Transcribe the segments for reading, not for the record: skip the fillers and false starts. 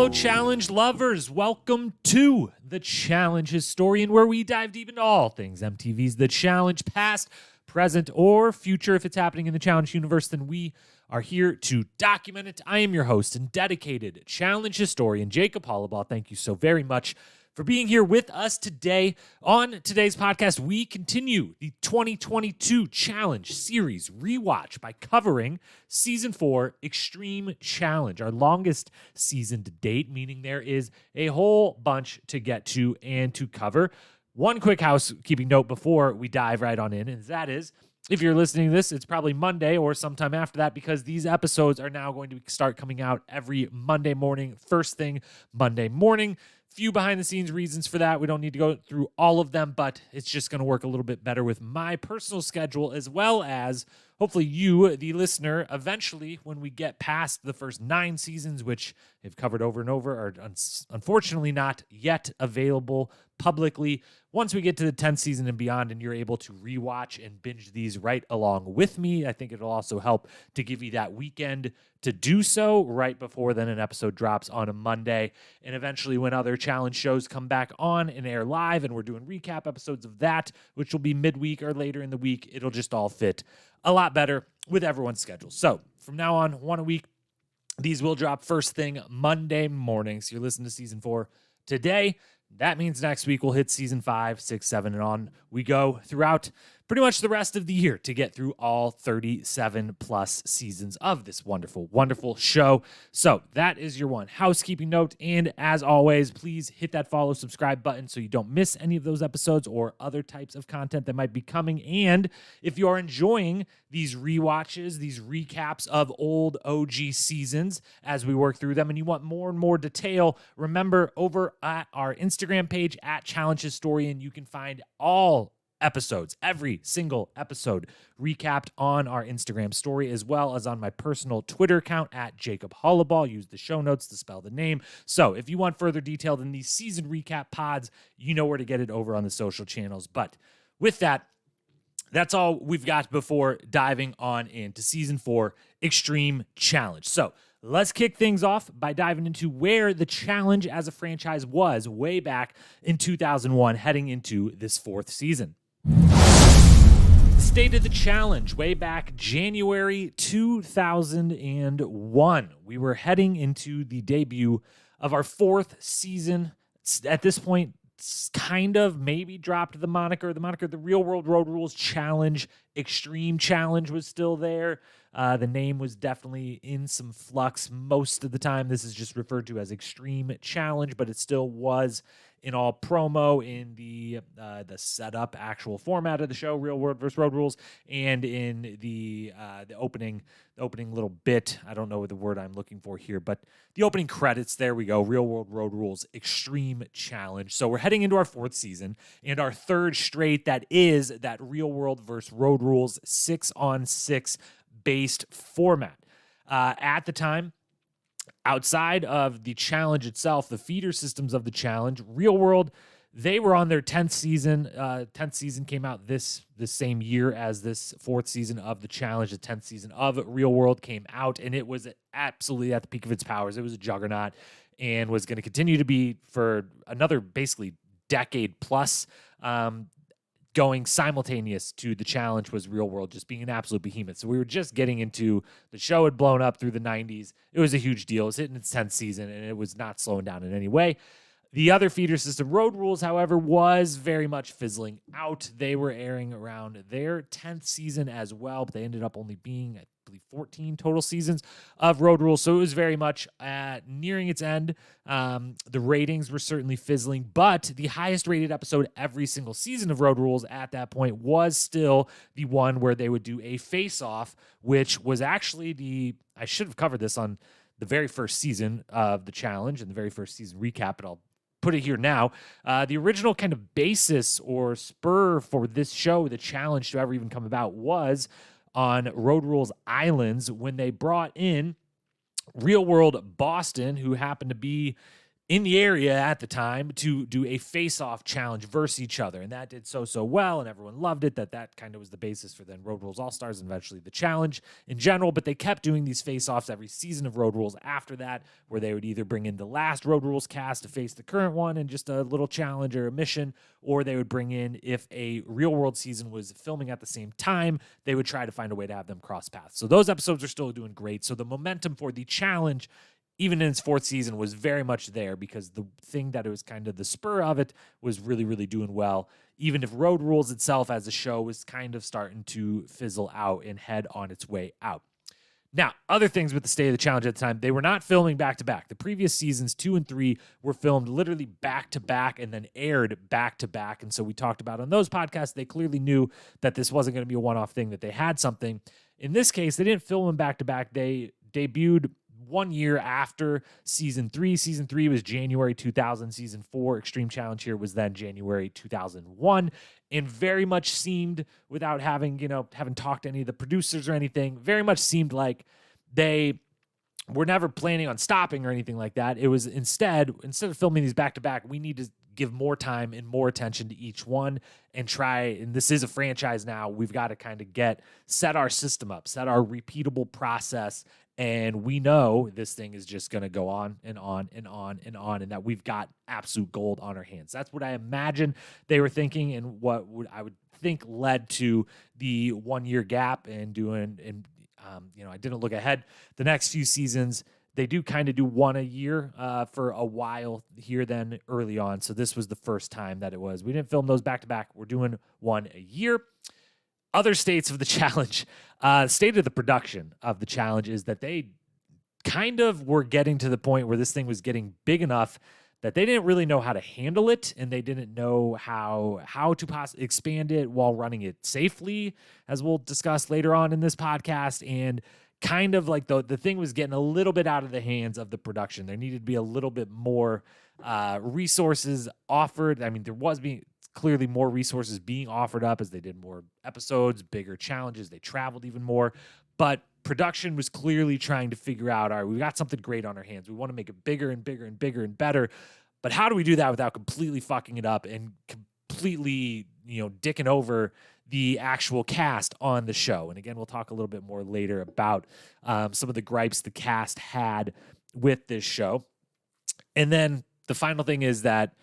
Fellow challenge lovers, welcome to The Challenge Historian, where we dive deep into all things MTV's The Challenge, past, present, or future. If it's happening in the Challenge universe, then we are here to document it. I am your host and dedicated Challenge historian, Jacob Hollabaugh. Thank you so very much for being here with us today. On today's podcast, we continue the 2022 Challenge Series Rewatch by covering Season 4 Extreme Challenge, our longest season to date, meaning there is a whole bunch to get to and to cover. One quick housekeeping note before we dive right on in, and that is, if you're listening to this, it's probably Monday or sometime after that, because these episodes are now going to start coming out every Monday morning, first thing Monday morning. Few behind-the-scenes reasons for that. We don't need to go through all of them, but it's just going to work a little bit better with my personal schedule, as well as hopefully you, the listener, eventually when we get past the first 9 seasons, which I've covered over and over, are unfortunately not yet available publicly. Once we get to the 10th season and beyond and you're able to rewatch and binge these right along with me, I think it'll also help to give you that weekend to do so right before then an episode drops on a Monday. And eventually when other challenge shows come back on and air live and we're doing recap episodes of that, which will be midweek or later in the week, it'll just all fit a lot better with everyone's schedule. So from now on, one a week. These will drop first thing Monday morning. So you're listening to Season 4 today. That means next week we'll hit Season 5, 6, 7, and on we go throughout pretty much the rest of the year to get through all 37 plus seasons of this wonderful, wonderful show. So that is your one housekeeping note. And as always, please hit that follow, subscribe button so you don't miss any of those episodes or other types of content that might be coming. And if you are enjoying these rewatches, these recaps of old OG seasons as we work through them, and you want more and more detail, remember over at our Instagram page at Challenge Historian, you can find all episodes, every single episode recapped on our Instagram story, as well as on my personal Twitter account at Jacob Hollabaugh. Use the show notes to spell the name. So if you want further detail than these season recap pods, you know where to get it over on the social channels. But with that, that's all we've got before diving on into Season 4 Extreme Challenge. So let's kick things off by diving into where the Challenge as a franchise was way back in 2001, heading into this 4th season. State of the Challenge way back January 2001. We were heading into the debut of our 4th season. At this point, kind of maybe dropped the moniker. The Real World Road Rules Challenge. Extreme Challenge was still there. The name was definitely in some flux. Most of the time, this is just referred to as Extreme Challenge, but it still was in all promo, in the setup, actual format of the show, Real World vs. Road Rules, and in the opening little bit. I don't know the word I'm looking for here, but the opening credits. There we go. Real World Road Rules Extreme Challenge. So we're heading into our 4th season and our 3rd straight. That is that Real World vs. Road Rules 6-on-6 based format. At the time, outside of the challenge itself, the feeder systems of the challenge, Real World, they were on their 10th season. 10th season came out the same year as this 4th season of the challenge. The 10th season of Real World came out, and it was absolutely at the peak of its powers. It was a juggernaut and was going to continue to be for another basically decade plus. Going simultaneous to the challenge was Real World just being an absolute behemoth. So we were just getting into, the show had blown up through the 90s. It was a huge deal. It was hitting its 10th season, and it was not slowing down in any way. The other feeder system, Road Rules, however, was very much fizzling out. They were airing around their 10th season as well, but they ended up only being, I believe, 14 total seasons of Road Rules. So it was very much nearing its end. The ratings were certainly fizzling, but the highest rated episode every single season of Road Rules at that point was still the one where they would do a face-off, which was actually I should have covered this on the very first season of the challenge and the very first season recap, but I'll put it here now. The original kind of basis or spur for this show, the challenge to ever even come about, was on Road Rules Islands when they brought in Real World Boston, who happened to be in the area at the time to do a face-off challenge versus each other. And that did so well, and everyone loved it. That kind of was the basis for then Road Rules All-Stars and eventually the challenge in general. But they kept doing these face-offs every season of Road Rules after that, where they would either bring in the last Road Rules cast to face the current one and just a little challenge or a mission, or they would bring in, if a real-world season was filming at the same time, they would try to find a way to have them cross paths. So those episodes are still doing great. So the momentum for the challenge, even in its fourth season, was very much there, because the thing that it was kind of the spur of it was really, really doing well, even if Road Rules itself as a show was kind of starting to fizzle out and head on its way out. Now, other things with the state of the challenge at the time, they were not filming back-to-back. The previous seasons, 2 and 3, were filmed literally back-to-back and then aired back-to-back. And so we talked about on those podcasts, they clearly knew that this wasn't going to be a one-off thing, that they had something. In this case, they didn't film them back-to-back. They debuted 1 year after season 3. Season 3 was January 2000. Season 4, Extreme Challenge here, was then January 2001. And very much seemed, without having talked to any of the producers or anything, very much seemed like they were never planning on stopping or anything like that. It was instead of filming these back to back, we need to give more time and more attention to each one and try. And this is a franchise now. We've got to kind of set our system up, set our repeatable process. And we know this thing is just going to go on and on and on and on, and that we've got absolute gold on our hands. That's what I imagine they were thinking, and I would think led to the 1 year gap and doing. And I didn't look ahead. The next few seasons, they do kind of do one a year for a while here, then early on. So this was the first time that it was. We didn't film those back to back. We're doing one a year. Other states of the challenge, state of the production of the challenge is that they kind of were getting to the point where this thing was getting big enough that they didn't really know how to handle it, and they didn't know how to expand it while running it safely, as we'll discuss later on in this podcast. And kind of like the thing was getting a little bit out of the hands of the production. There needed to be a little bit more resources offered. I mean, there was clearly more resources being offered up as they did more episodes, bigger challenges. They traveled even more, but production was clearly trying to figure out, all right, we've got something great on our hands. We want to make it bigger and bigger and bigger and better, but how do we do that without completely fucking it up and completely, dicking over the actual cast on the show? And again, we'll talk a little bit more later about some of the gripes the cast had with this show. And then the final thing is that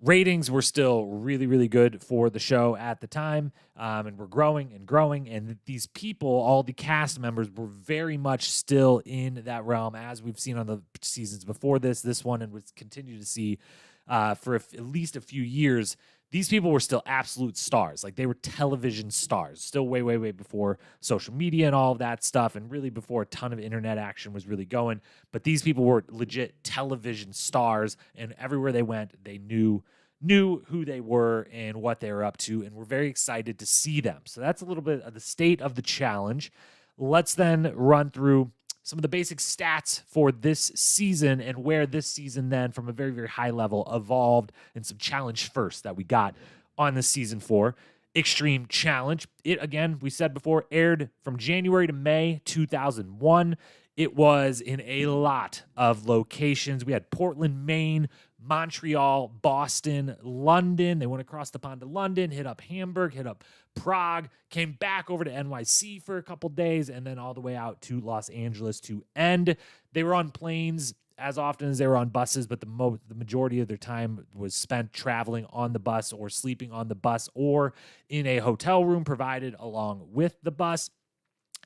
ratings were still really, really good for the show at the time, and we're growing and growing. And these people, all the cast members, were very much still in that realm, as we've seen on the seasons before this one, and would continue to see for at least a few years. These people were still absolute stars. Like, they were television stars, still way, way, way before social media and all of that stuff, and really before a ton of internet action was really going. But these people were legit television stars, and everywhere they went, they knew who they were and what they were up to, and we're very excited to see them. So that's a little bit of the state of the challenge. Let's then run through some of the basic stats for this season and where this season then, from a very, very high level, evolved, and some challenge first that we got on the season 4 Extreme Challenge. It, again, we said before, aired from January to May 2001. It was in a lot of locations. We had Portland, Maine, Montreal, Boston, London. They went across the pond to London, hit up Hamburg, hit up Prague, came back over to NYC for a couple days, and then all the way out to Los Angeles to end. They were on planes as often as they were on buses, but the majority of their time was spent traveling on the bus or sleeping on the bus or in a hotel room provided along with the bus.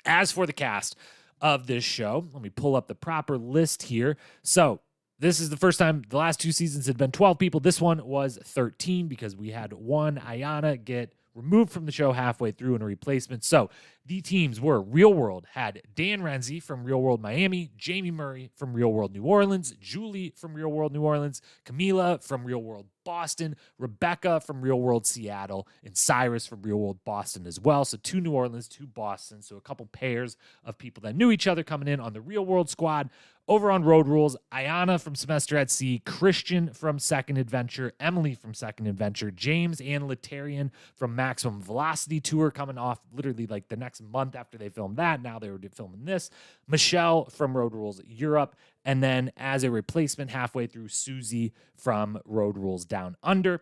As for the cast of this show, let me pull up the proper list here. So this is the first time. The last 2 seasons had been 12 people. This one was 13 because we had one Ayanna get removed from the show halfway through in a replacement. So the teams were: Real World had Dan Renzi from Real World Miami, Jamie Murray from Real World New Orleans, Julie from Real World New Orleans, Camila from Real World Boston, Rebecca from Real World Seattle, and Cyrus from Real World Boston as well. So 2 New Orleans, 2 Boston. So a couple pairs of people that knew each other coming in on the Real World squad. Over on Road Rules, Ayanna from Semester at Sea, Christian from Second Adventure, Emily from Second Adventure, James and Letarian from Maximum Velocity Tour, coming off literally like the next month after they filmed that. Now they were filming this. Michelle from Road Rules Europe, And then as a replacement halfway through, Susie from Road Rules Down Under.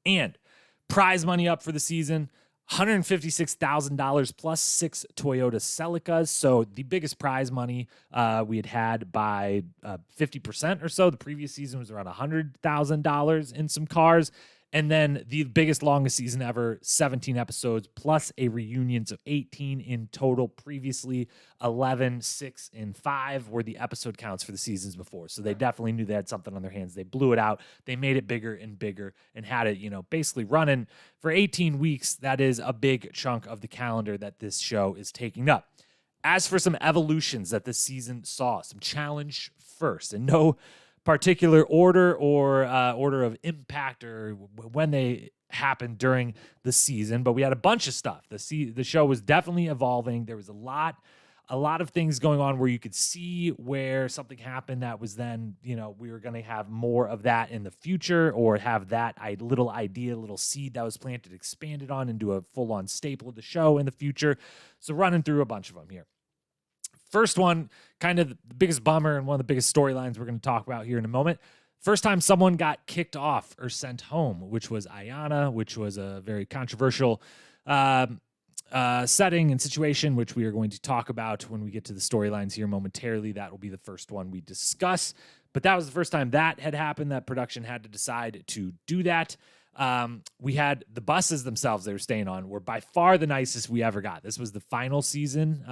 And prize money up for the season, $156,000 plus 6 Toyota Celicas. So the biggest prize money we had by 50% or so. The previous season was around $100,000 in some cars. And then the biggest, longest season ever, 17 episodes, plus a reunion, so 18 in total. Previously, 11, 6, and 5 were the episode counts for the seasons before. So they definitely knew they had something on their hands. They blew it out. They made it bigger and bigger and had it, basically running for 18 weeks. That is a big chunk of the calendar that this show is taking up. As for some evolutions that this season saw, some challenge first, and no particular order or order of impact or when they happened during the season, but we had a bunch of stuff. The show was definitely evolving. There was a lot of things going on where you could see where something happened that was then, we were going to have more of that in the future, or have that little idea, little seed that was planted, expanded on into a full-on staple of the show in the future. So running through a bunch of them here. First one, kind of the biggest bummer and one of the biggest storylines we're going to talk about here in a moment. First time someone got kicked off or sent home, which was Ayanna, which was a very controversial setting and situation, which we are going to talk about when we get to the storylines here momentarily. That will be the first one we discuss. But that was the first time that had happened, that production had to decide to do that. We had the buses themselves they were staying on were by far the nicest we ever got. This was the final season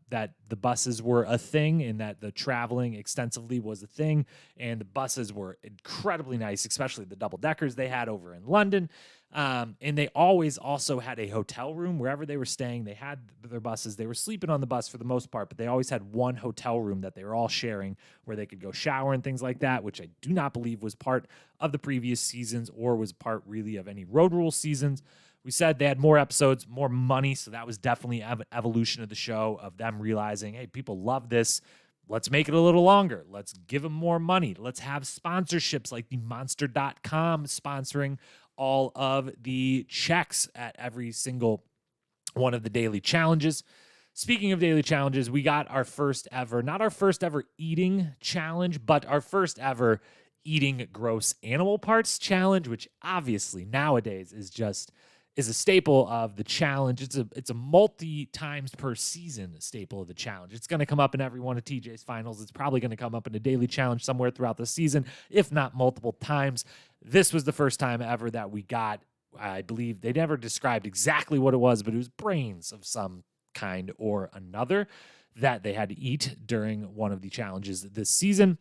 that the buses were a thing, and that the traveling extensively was a thing. And the buses were incredibly nice, especially the double deckers they had over in London. And they always also had a hotel room wherever they were staying. They had their buses. They were sleeping on the bus for the most part, but they always had one hotel room that they were all sharing where they could go shower and things like that, which I do not believe was part of the previous seasons or was part really of any Road Rules seasons. We said they had more episodes, more money, so that was definitely an evolution of the show, of them realizing, hey, people love this. Let's make it a little longer. Let's give them more money. Let's have sponsorships like the Monster.com sponsoring all of the checks at every single one of the daily challenges. Speaking of daily challenges, we got our first ever, not our first ever eating challenge, but our first ever eating gross animal parts challenge, which obviously nowadays is a staple of the challenge. It's a multi times per season staple of the challenge. It's going to come up in every one of TJ's finals. It's probably going to come up in a daily challenge somewhere throughout the season, if not multiple times. This was the first time ever that we got, I believe they never described exactly what it was, but it was brains of some kind or another that they had to eat during one of the challenges this season.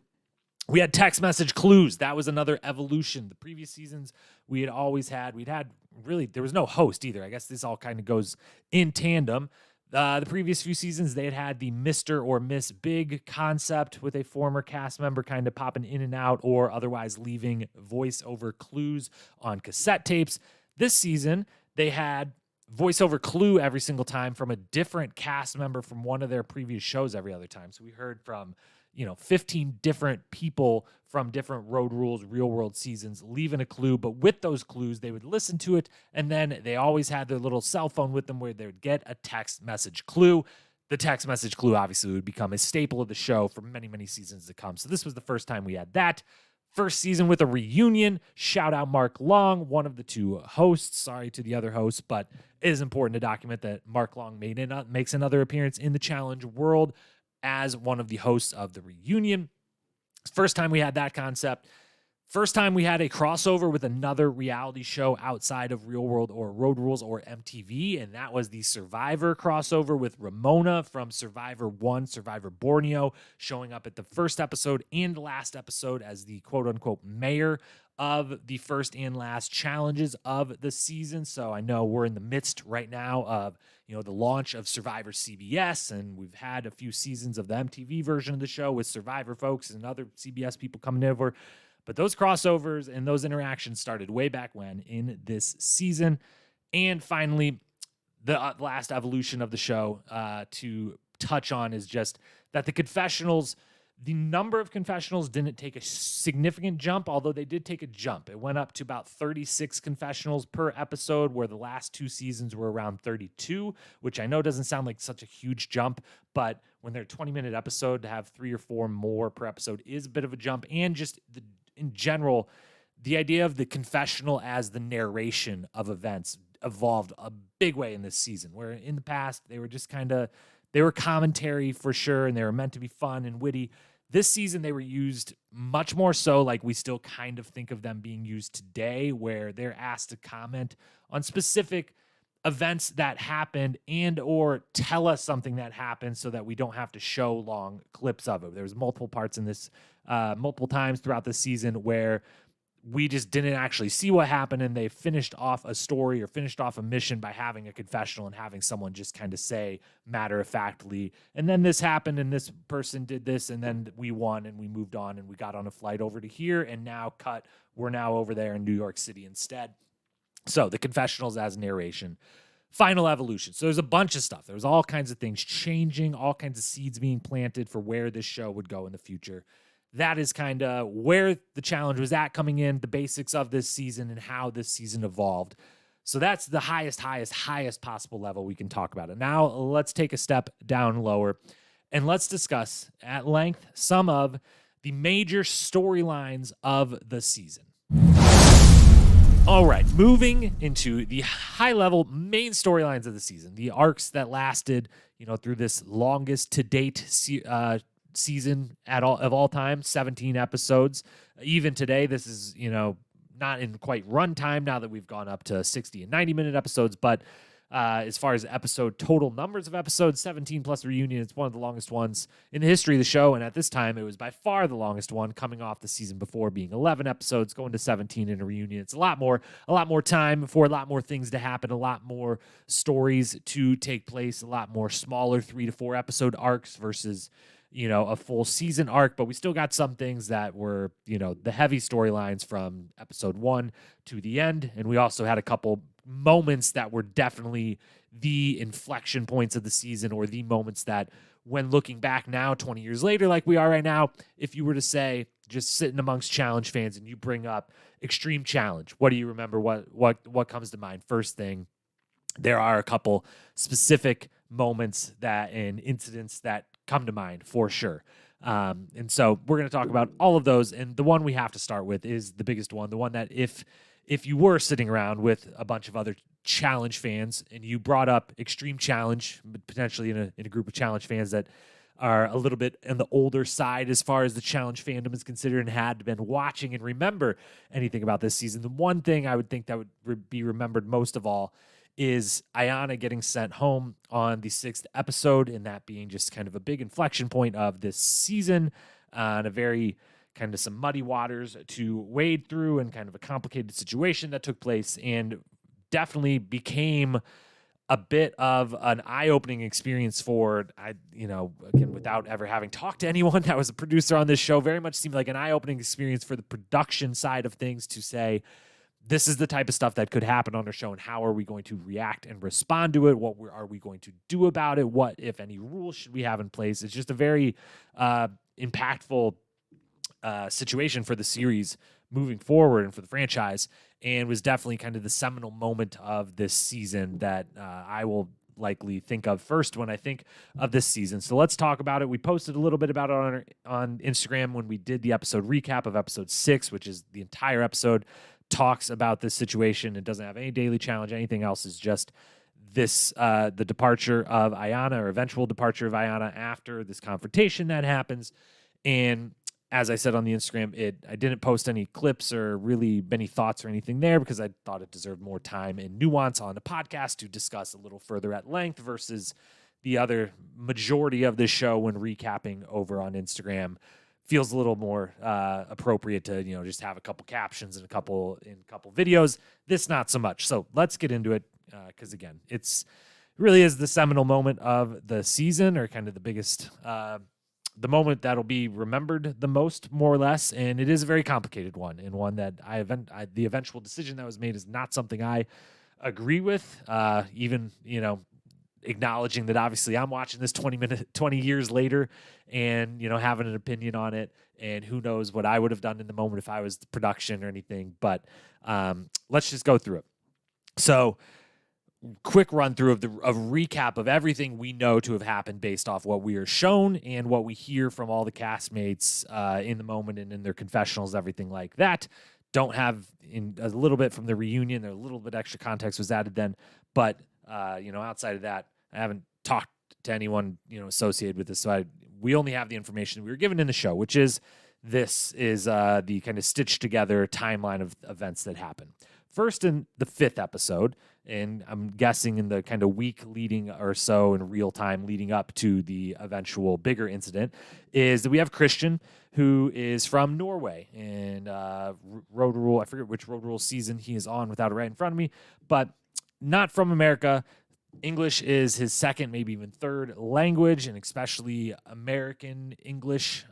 We had text message clues. That was another evolution. The previous seasons we'd had really, there was no host either. I guess this all kind of goes in tandem. The previous few seasons, they had the Mr. or Miss Big concept with a former cast member kind of popping in and out or otherwise leaving voiceover clues on cassette tapes. This season, they had voiceover clue every single time from a different cast member from one of their previous shows every other time. So we heard from 15 different people from different Road Rules, Real World seasons, leaving a clue. But with those clues, they would listen to it, and then they always had their little cell phone with them where they would get a text message clue. The text message clue obviously would become a staple of the show for many, many seasons to come. So this was the first time we had that. First season with a reunion. Shout out Mark Long, one of the two hosts. Sorry to the other hosts, but it is important to document that Mark Long makes another appearance in the challenge world as one of the hosts of the reunion. First time we had that concept. First time we had a crossover with another reality show outside of Real World or Road Rules or MTV, and that was the Survivor crossover with Ramona from Survivor 1, Survivor Borneo, showing up at the first episode and last episode as the quote-unquote mayor of the first and last challenges of the season. So I know we're in the midst right now of the launch of Survivor CBS, and we've had a few seasons of the MTV version of the show with Survivor folks and other CBS people coming over. But those crossovers and those interactions started way back when in this season. And finally, the last evolution of the show to touch on is just that the confessionals The number of confessionals didn't take a significant jump, although they did take a jump. It went up to about 36 confessionals per episode, where the last 2 seasons were around 32, which I know doesn't sound like such a huge jump, but when they're a 20-minute episode, to have 3 or 4 more per episode is a bit of a jump. And just in general, the idea of the confessional as the narration of events evolved a big way in this season, where in the past they were just they were commentary for sure, and they were meant to be fun and witty. This season, they were used much more so like we still kind of think of them being used today, where they're asked to comment on specific events that happened and or tell us something that happened so that we don't have to show long clips of it. There was multiple parts in this, multiple times throughout the season where we just didn't actually see what happened, and they finished off a story or finished off a mission by having a confessional and having someone just kind of say matter-of-factly, and then this happened and this person did this and then we won and we moved on and we got on a flight over to here and now we're now over there in New York City instead. So the confessionals as narration. Final evolution. So there's a bunch of stuff. There was all kinds of things changing, all kinds of seeds being planted for where this show would go in the future. That is kind of where the challenge was at coming in, the basics of this season and how this season evolved. So that's the highest possible level we can talk about it. Now let's take a step down lower and let's discuss at length some of the major storylines of the season. All right, moving into the high-level main storylines of the season, the arcs that lasted, through this longest to date season of all time, 17 episodes. Even today, this is, not in quite runtime now that we've gone up to 60 and 90-minute episodes, but as far as total numbers of episodes, 17 plus reunion, it's one of the longest ones in the history of the show, and at this time, it was by far the longest one, coming off the season before being 11 episodes, going to 17 in a reunion. It's a lot more time for a lot more things to happen, a lot more stories to take place, a lot more smaller 3 to 4 episode arcs versus a full season arc, but we still got some things that were, the heavy storylines from episode 1 to the end. And we also had a couple moments that were definitely the inflection points of the season, or the moments that, when looking back now, 20 years later, like we are right now, if you were to say, just sitting amongst challenge fans and you bring up Extreme Challenge, what do you remember? What comes to mind? First thing, there are a couple specific moments and incidents that come to mind for sure. And so we're going to talk about all of those. And the one we have to start with is the biggest one, the one that if you were sitting around with a bunch of other challenge fans and you brought up Extreme Challenge, potentially in a group of challenge fans that are a little bit on the older side as far as the challenge fandom is considered and had been watching and remember anything about this season, the one thing I would think that would be remembered most of all is Ayanna getting sent home on the 6th episode, and that being just kind of a big inflection point of this season, and a very kind of some muddy waters to wade through, and kind of a complicated situation that took place, and definitely became a bit of an eye-opening experience for, again, without ever having talked to anyone that was a producer on this show, very much seemed like an eye-opening experience for the production side of things to say, this is the type of stuff that could happen on our show, and how are we going to react and respond to it? What are we going to do about it? What, if any, rules should we have in place? It's just a very impactful situation for the series moving forward and for the franchise, and was definitely kind of the seminal moment of this season that I will likely think of first when I think of this season. So let's talk about it. We posted a little bit about it on Instagram when we did the episode recap of episode 6, which is the entire episode talks about this situation. It doesn't have any daily challenge. Anything else is just this, the departure of Ayanna, or eventual departure of Ayanna after this confrontation that happens. And as I said on the Instagram, I didn't post any clips or really many thoughts or anything there because I thought it deserved more time and nuance on the podcast to discuss a little further at length versus the other majority of this show when recapping over on Instagram feels a little more appropriate to, just have a couple captions and a couple videos. This, not so much. So let's get into it because, again, it really is the seminal moment of the season, or kind of the biggest, the moment that'll be remembered the most, more or less. And it is a very complicated one, and one that the eventual decision that was made is not something I agree with. Even, acknowledging that obviously I'm watching this 20 years later and, having an opinion on it. And who knows what I would have done in the moment if I was the production or anything. But let's just go through it. So quick run through of a recap of everything we know to have happened based off what we are shown and what we hear from all the castmates in the moment and in their confessionals, everything like that. Don't have in a little bit from the reunion. A little bit extra context was added then, but outside of that, I haven't talked to anyone associated with this. So we only have the information we were given in the show, which is this is the kind of stitched together timeline of events that happen. First, in the 5th episode, and I'm guessing in the kind of week leading or so in real time leading up to the eventual bigger incident, is that we have Christian, who is from Norway, and Road Rule, I forget which Road Rule season he is on without it right in front of me, but not from America. English is his second, maybe even third language, and especially American English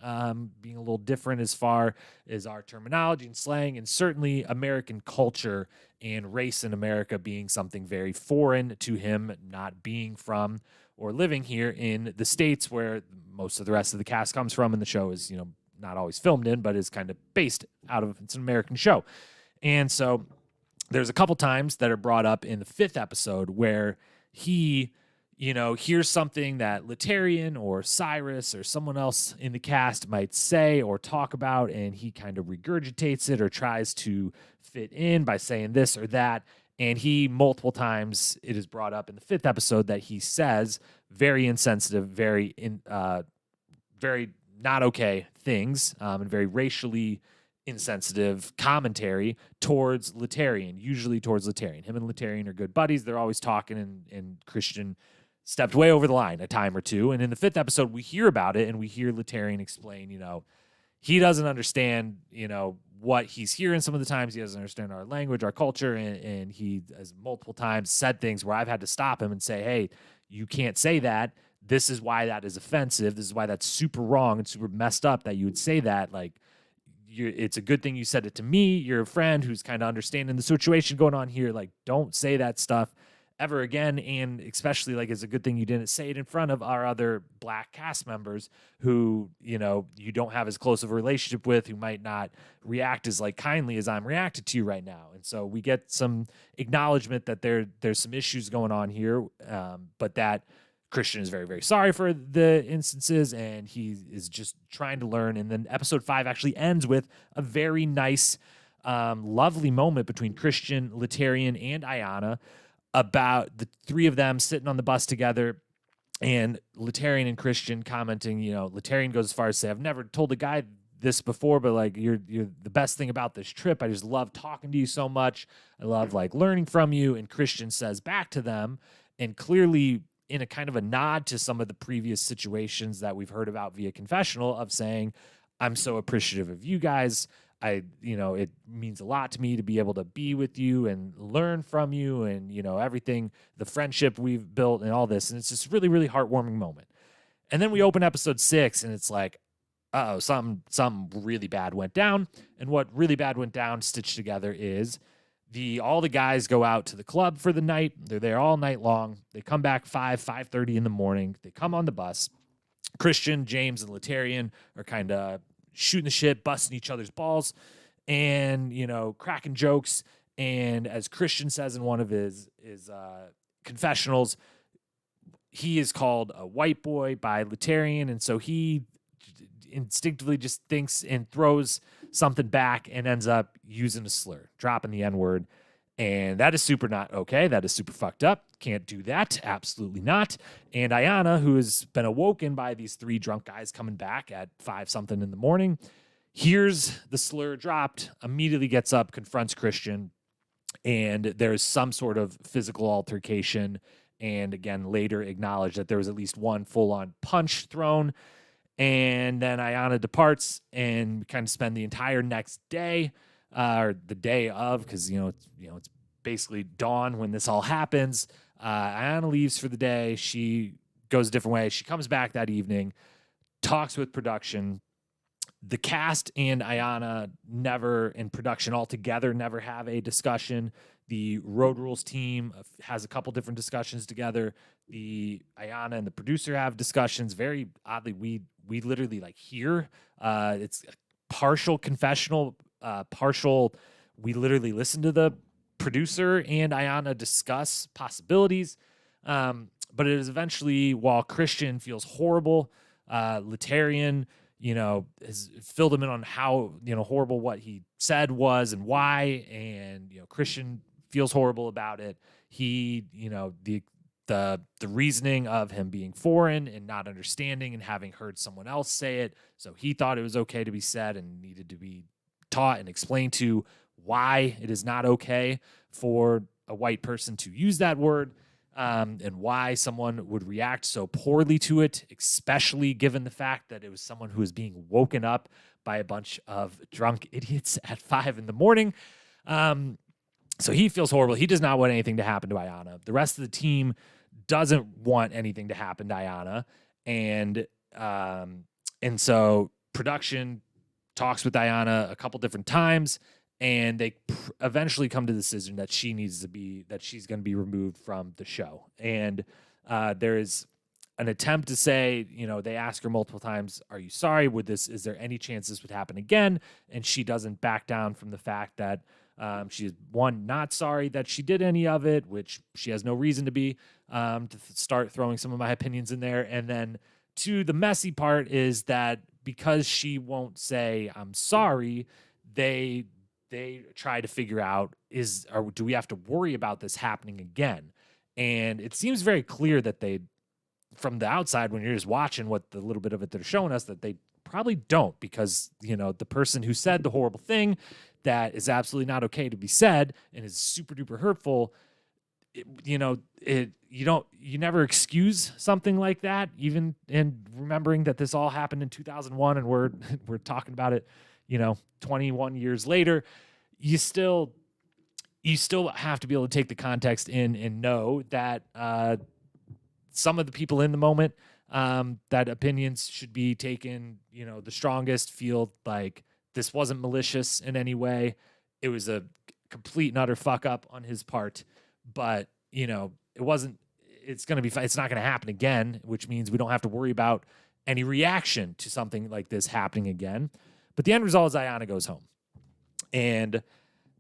being a little different as far as our terminology and slang, and certainly American culture and race in America being something very foreign to him, not being from or living here in the States where most of the rest of the cast comes from, and the show is, not always filmed in, but is kind of based out of, it's an American show. And so there's a couple times that are brought up in the 5th episode where he, hears something that Letarian or Cyrus or someone else in the cast might say or talk about, and he kind of regurgitates it or tries to fit in by saying this or that. And he, multiple times, it is brought up in the 5th episode that he says very insensitive, very not okay things, and very racially insensitive commentary towards Letarian, usually towards Letarian. Him and Letarian are good buddies. They're always talking, and Christian stepped way over the line a time or two. And in the 5th episode, we hear about it, and we hear Letarian explain, he doesn't understand, what he's hearing some of the times. He doesn't understand our language, our culture, and he has multiple times said things where I've had to stop him and say, hey, you can't say that. This is why that is offensive. This is why that's super wrong and super messed up that you would say that. Like, it's a good thing you said it to me. You're a friend who's kind of understanding the situation going on here. Like, don't say that stuff ever again. And especially, like, it's a good thing you didn't say it in front of our other Black cast members who, you don't have as close of a relationship with, who might not react as like kindly as I'm reacting to you right now. And so we get some acknowledgement that there's some issues going on here, but that Christian is very, very sorry for the instances, and he is just trying to learn. And then episode 5 actually ends with a very nice, lovely moment between Christian, Letarian, and Ayanna about the three of them sitting on the bus together, and Letarian and Christian commenting, Letarian goes as far as to say, I've never told a guy this before, but like, you're the best thing about this trip. I just love talking to you so much. I love like learning from you. And Christian says back to them, and clearly in a kind of a nod to some of the previous situations that we've heard about via confessional, of saying, I'm so appreciative of you guys. It means a lot to me to be able to be with you and learn from you, and, everything, the friendship we've built and all this. And it's just really, really heartwarming moment. And then we open episode 6, and it's like, uh-oh, something really bad went down. And what really bad went down stitched together is all the guys go out to the club for the night. They're there all night long. They come back 5:30 in the morning. They come on the bus. Christian, James, and Letarian are kind of shooting the shit, busting each other's balls, and, cracking jokes. And as Christian says in one of his confessionals, he is called a white boy by Letarian, and so he instinctively just thinks and throws something back and ends up using a slur, dropping the N-word. And that is super not okay. That is super fucked up. Can't do that. Absolutely not. And Ayanna, who has been awoken by these 3 drunk guys coming back at 5-something in the morning, hears the slur dropped, immediately gets up, confronts Christian, and there's some sort of physical altercation. And again, later acknowledged that there was at least one full-on punch thrown. And then Ayanna departs, and we kind of spend the entire next day, or the day of, because it's basically dawn when this all happens. Ayanna leaves for the day. She goes a different way. She comes back that evening, talks with production. The cast and Ayanna never, in production altogether, never have a discussion. The Road Rules team has a couple different discussions together. The Ayanna and the producer have discussions. Very oddly, we literally like hear it's partial confessional, partial. We literally listen to the producer and Ayanna discuss possibilities. But it is eventually, while Christian feels horrible, Letarian, has filled him in on how, horrible what he said was and why. And, Christian feels horrible about it. He, the reasoning of him being foreign and not understanding and having heard someone else say it. So he thought it was okay to be said and needed to be taught and explained to why it is not okay for a white person to use that word. And why someone would react so poorly to it, especially given the fact that it was someone who was being woken up by a bunch of drunk idiots at 5 a.m. So he feels horrible. He does not want anything to happen to Ayanna. The rest of the team doesn't want anything to happen to Ayanna. And so production talks with Ayanna a couple different times, and they eventually come to the decision that she's going to be removed from the show. And there is an attempt to say, they ask her multiple times, "Are you sorry? Is there any chance this would happen again?" And she doesn't back down from the fact that she is, one, not sorry that she did any of it, which she has no reason to be, to start throwing some of my opinions in there. And then two, the messy part is that because she won't say "I'm sorry," they try to figure out, do we have to worry about this happening again? And it seems very clear that they, from the outside, when you're just watching what the little bit of it they're showing us, that they probably don't, because, the person who said the horrible thing that is absolutely not okay to be said and is super duper hurtful, you never excuse something like that, even in remembering that this all happened in 2001 and we're talking about it, 21 years later. You still have to be able to take the context in and know that some of the people in the moment, that opinions should be taken, the strongest, feel like this wasn't malicious in any way. It was a complete and utter fuck up on his part, but it wasn't, it's not going to happen again, which means we don't have to worry about any reaction to something like this happening again. But the end result is Ayanna goes home. And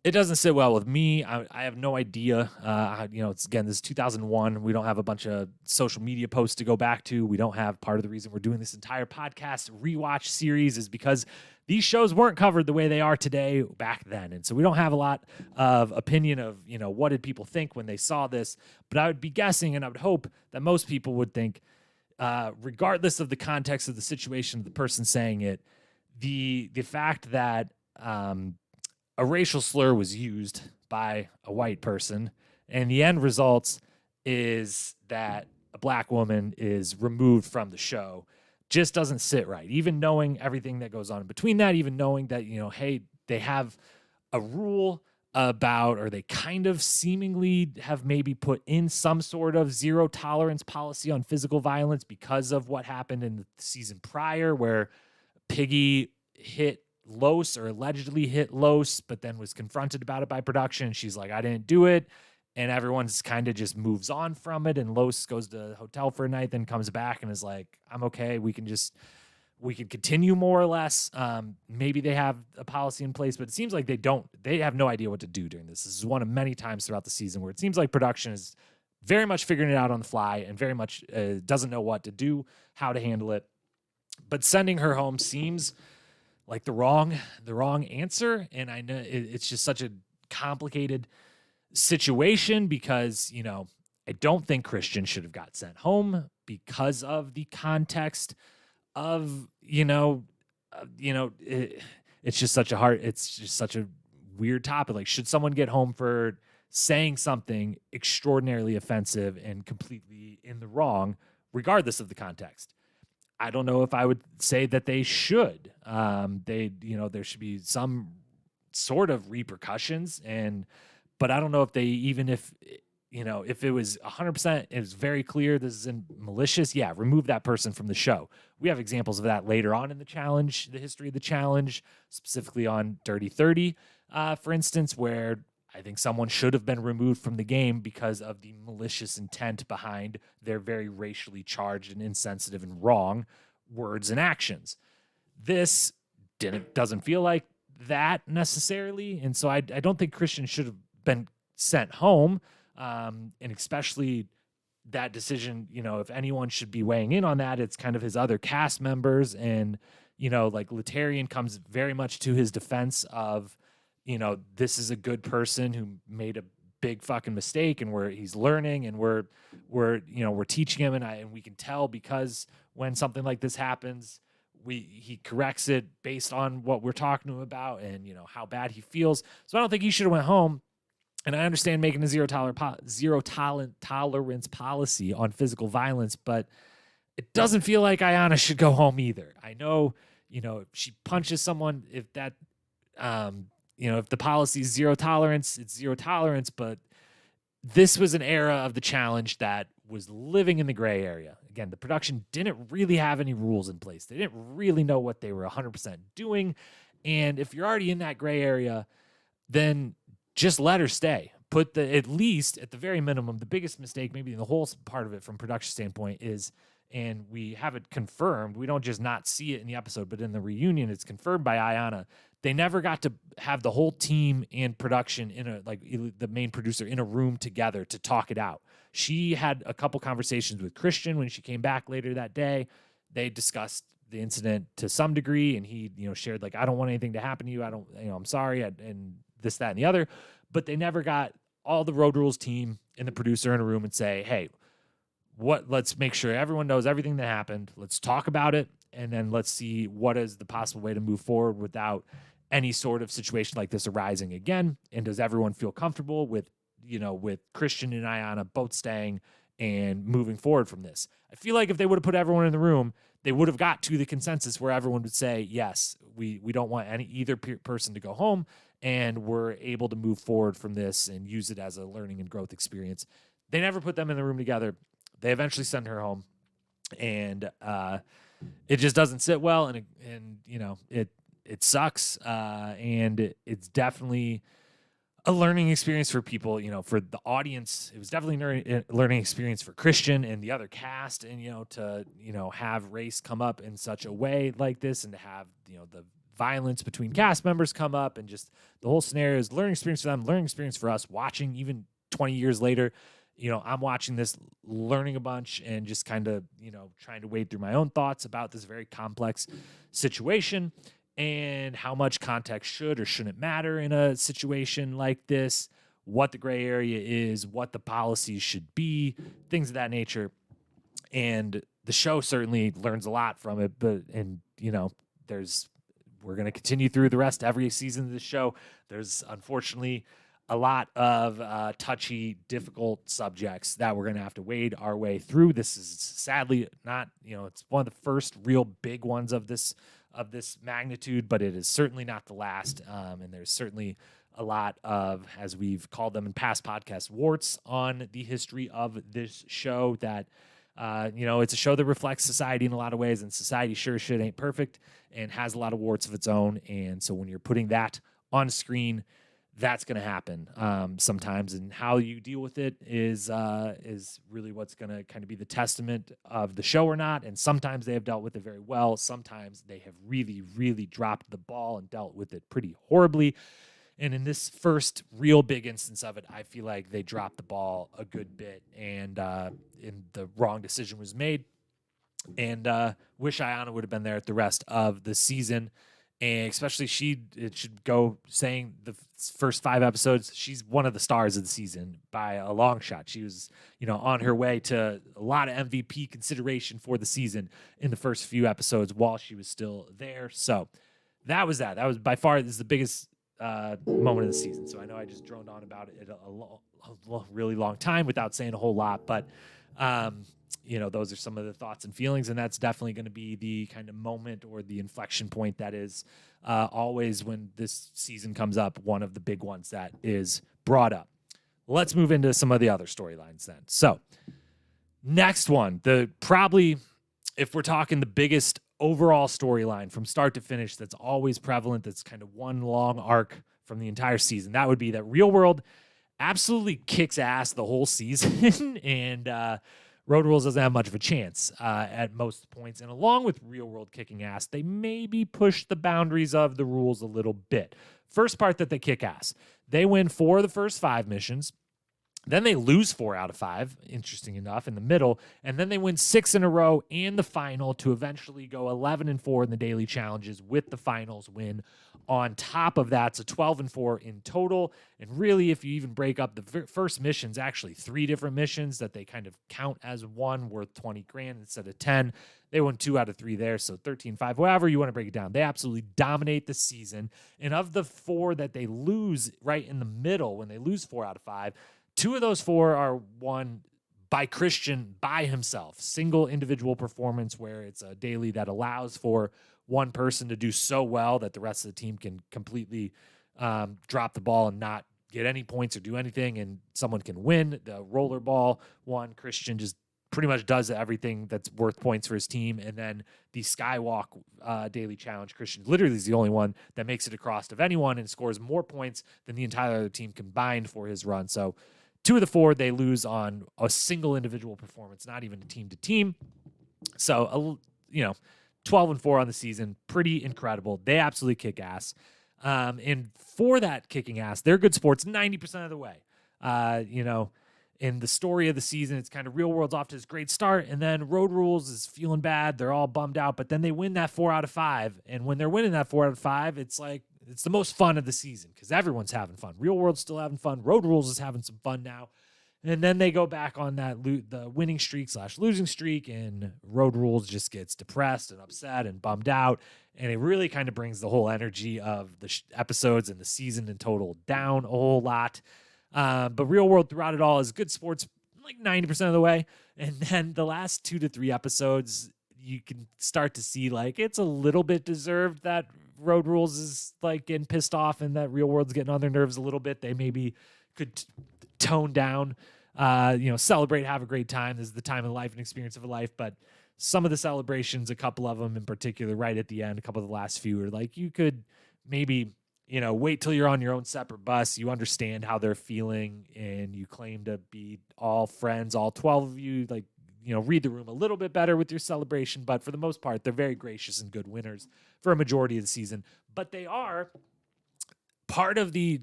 it doesn't sit well with me. I have no idea. This is 2001. We don't have a bunch of social media posts to go back to. We don't have, part of the reason we're doing this entire podcast rewatch series is because these shows weren't covered the way they are today back then. And so we don't have a lot of opinion of, what did people think when they saw this. But I would be guessing, and I would hope that most people would think, regardless of the context of the situation of the person saying it, the fact that a racial slur was used by a white person, and the end results is that a black woman is removed from the show, just doesn't sit right. Even knowing everything that goes on in between that, even knowing that, hey, they have a rule about, or they kind of seemingly have maybe put in some sort of zero tolerance policy on physical violence because of what happened in the season prior, where Piggy hit Los, or allegedly hit Los, but then was confronted about it by production. She's like, "I didn't do it." And everyone's kind of just moves on from it. And Los goes to the hotel for a night, then comes back and is like, "I'm okay. We can continue more or less." Maybe they have a policy in place, but it seems like they have no idea what to do during this. This is one of many times throughout the season where it seems like production is very much figuring it out on the fly and very much doesn't know what to do, how to handle it. But sending her home seems like the wrong answer. And I know it's just such a complicated situation because, I don't think Christian should have got sent home because of the context of, it's just such a weird topic. Like, should someone get home for saying something extraordinarily offensive and completely in the wrong, regardless of the context? I don't know if I would say that they should. There should be some sort of repercussions, but I don't know if if it was 100%, it was very clear this is malicious, yeah, remove that person from the show. We have examples of that later on in the challenge, the history of the challenge, specifically on Dirty 30, for instance, where I think someone should have been removed from the game because of the malicious intent behind their very racially charged and insensitive and wrong words and actions. This doesn't feel like that necessarily, and so I don't think Christian should have been sent home. And especially that decision, if anyone should be weighing in on that, it's kind of his other cast members. And, like Letarian comes very much to his defense of, this is a good person who made a big fucking mistake, and he's learning, and we're teaching him. And we can tell, because when something like this happens, he corrects it based on what we're talking to him about and, how bad he feels. So I don't think he should have went home. And I understand making a zero tolerance policy on physical violence, but it doesn't feel like Ayanna should go home either. I know, if she punches someone, if that, if the policy is zero tolerance, it's zero tolerance. But this was an era of the challenge that was living in the gray area. Again, the production didn't really have any rules in place. They didn't really know what they were 100% doing. And if you're already in that gray area, then just let her stay. At least, at the very minimum, the biggest mistake, maybe in the whole part of it from production standpoint is, and we have it confirmed, we don't just not see it in the episode, but in the reunion, it's confirmed by Ayanna. They never got to have the whole team and production the main producer in a room together to talk it out. She had a couple conversations with Christian when she came back later that day. They discussed the incident to some degree, and he, shared I don't want anything to happen to you. I'm sorry. And this, that, and the other, but they never got all the Road Rules team and the producer in a room and say, hey, let's make sure everyone knows everything that happened. Let's talk about it. And then let's see what is the possible way to move forward without any sort of situation like this arising again. And does everyone feel comfortable with Christian and Ayanna both staying and moving forward from this? I feel like if they would have put everyone in the room, they would have got to the consensus where everyone would say, yes, we don't want either person to go home, and we're able to move forward from this and use it as a learning and growth experience. They never put them in the room together. They eventually send her home, and it just doesn't sit well, and it sucks, and it's definitely a learning experience for people, for the audience. It was definitely a learning experience for Christian and the other cast, and, to, have race come up in such a way like this, and to have, the violence between cast members come up, and just the whole scenario is learning experience for them, learning experience for us watching even 20 years later. I'm watching this, learning a bunch, and just kind of, trying to wade through my own thoughts about this very complex situation, and how much context should or shouldn't matter in a situation like this, what the gray area is, what the policies should be, things of that nature. And the show certainly learns a lot from it, we're going to continue through the rest every season of the show. There's unfortunately a lot of touchy, difficult subjects that we're going to have to wade our way through. This is sadly not, it's one of the first real big ones of this magnitude, but it is certainly not the last. And there's certainly a lot of, as we've called them in past podcasts, warts on the history of this show that, it's a show that reflects society in a lot of ways, and society sure shit ain't perfect and has a lot of warts of its own. And so when you're putting that on screen, that's going to happen sometimes, and how you deal with it is really what's going to kind of be the testament of the show or not. And sometimes they have dealt with it very well. Sometimes they have really, really dropped the ball and dealt with it pretty horribly. And in this first real big instance of it, I feel like they dropped the ball a good bit, and the wrong decision was made. And wish Ayanna would have been there at the rest of the season. And especially it should go saying the first 5 episodes, she's one of the stars of the season by a long shot. She was, on her way to a lot of MVP consideration for the season in the first few episodes while she was still there. So that was that. That was by far the biggest moment of the season. So I know I just droned on about it a really long time without saying a whole lot, but those are some of the thoughts and feelings, and that's definitely going to be the kind of moment or the inflection point that is always when this season comes up, one of the big ones that is brought up. let's move into some of the other storylines then. So next one, if we're talking the biggest overall storyline from start to finish that's always prevalent, that's kind of one long arc from the entire season, that would be that Real World absolutely kicks ass the whole season, and Road Rules doesn't have much of a chance at most points. And along with Real World kicking ass, they maybe push the boundaries of the rules a little bit. First part that they kick ass, they win 4 of the first 5 missions. Then they lose 4 out of 5, interesting enough, in the middle. And then they win 6 in a row and the final to eventually go 11-4 in the daily challenges with the finals win. On top of that, so 12-4 in total. And really, if you even break up the first missions, actually 3 different missions that they kind of count as one worth 20 grand instead of 10. They won 2 out of 3 there, so 13-5, however you want to break it down. They absolutely dominate the season. And of the 4 that they lose right in the middle, when they lose 4 out of 5, 2 of those 4 are won by Christian by himself. Single individual performance where it's a daily that allows for one person to do so well that the rest of the team can completely drop the ball and not get any points or do anything, and someone can win. The rollerball one, Christian just pretty much does everything that's worth points for his team. And then the Skywalk daily challenge, Christian literally is the only one that makes it across of anyone and scores more points than the entire other team combined for his run. So 2 of the 4 they lose on a single individual performance, not even a team to team. So 12-4 on the season, pretty incredible. They absolutely kick ass. And for that kicking ass, they're good sports 90% of the way. In the story of the season, it's kind of Real World's off to this great start, and then Road Rules is feeling bad. They're all bummed out, but then they win that 4 out of 5. And when they're winning that 4 out of 5, it's like, it's the most fun of the season because everyone's having fun. Real World's still having fun. Road Rules is having some fun now. And then they go back on that the winning streak / losing streak, and Road Rules just gets depressed and upset and bummed out. And it really kind of brings the whole energy of the episodes and the season in total down a whole lot. But Real World throughout it all is good sports like 90% of the way. And then the last 2 to 3 episodes, you can start to see like it's a little bit deserved that Road Rules is like getting pissed off and that Real World's getting on their nerves a little bit. They maybe could tone down, celebrate, have a great time. This is the time of life and experience of a life. But some of the celebrations, a couple of them in particular, right at the end, a couple of the last few are like, you could maybe, wait till you're on your own separate bus. You understand how they're feeling and you claim to be all friends, all 12 of you, like, read the room a little bit better with your celebration. But for the most part, they're very gracious and good winners for a majority of the season. But they are part of the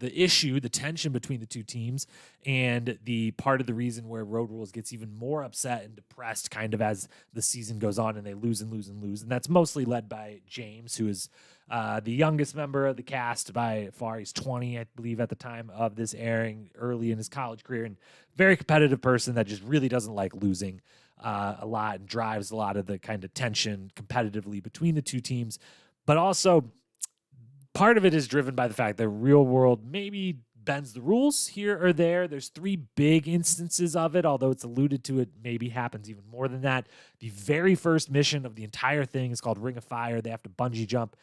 issue, the tension between the two teams, and the part of the reason where Road Rules gets even more upset and depressed kind of as the season goes on and they lose and lose and lose. And that's mostly led by James, who is the youngest member of the cast by far. He's 20, I believe, at the time of this airing, early in his college career, and very competitive person that just really doesn't like losing a lot and drives a lot of the kind of tension competitively between the two teams. But also, part of it is driven by the fact that Real World maybe bends the rules here or there. There's 3 big instances of it, although it's alluded to it maybe happens even more than that. The very first mission of the entire thing is called Ring of Fire. They have to bungee jump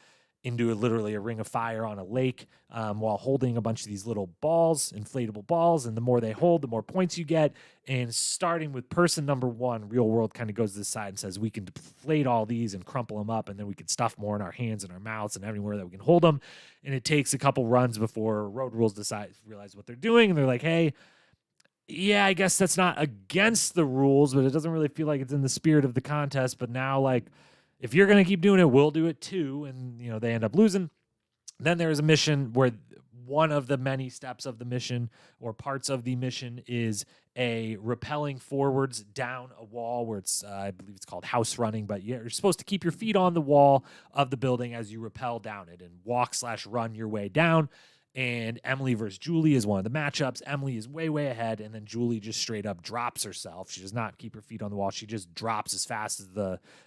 into literally a ring of fire on a lake while holding a bunch of these little balls, inflatable balls. And the more they hold, the more points you get. And starting with person number 1, Real World kind of goes to the side and says, we can deflate all these and crumple them up, and then we can stuff more in our hands and our mouths and everywhere that we can hold them. And it takes a couple runs before Road Rules realize what they're doing. And they're like, hey, yeah, I guess that's not against the rules, but it doesn't really feel like it's in the spirit of the contest. But now, like, if you're going to keep doing it, we'll do it too. And, they end up losing. Then there is a mission where one of the many steps of the mission or parts of the mission is a rappelling forwards down a wall where it's, I believe it's called house running, but you're supposed to keep your feet on the wall of the building as you rappel down it and walk/run your way down. And Emily versus Julie is one of the matchups. Emily is way, way ahead, and then Julie just straight up drops herself. She does not keep her feet on the wall. She just drops as fast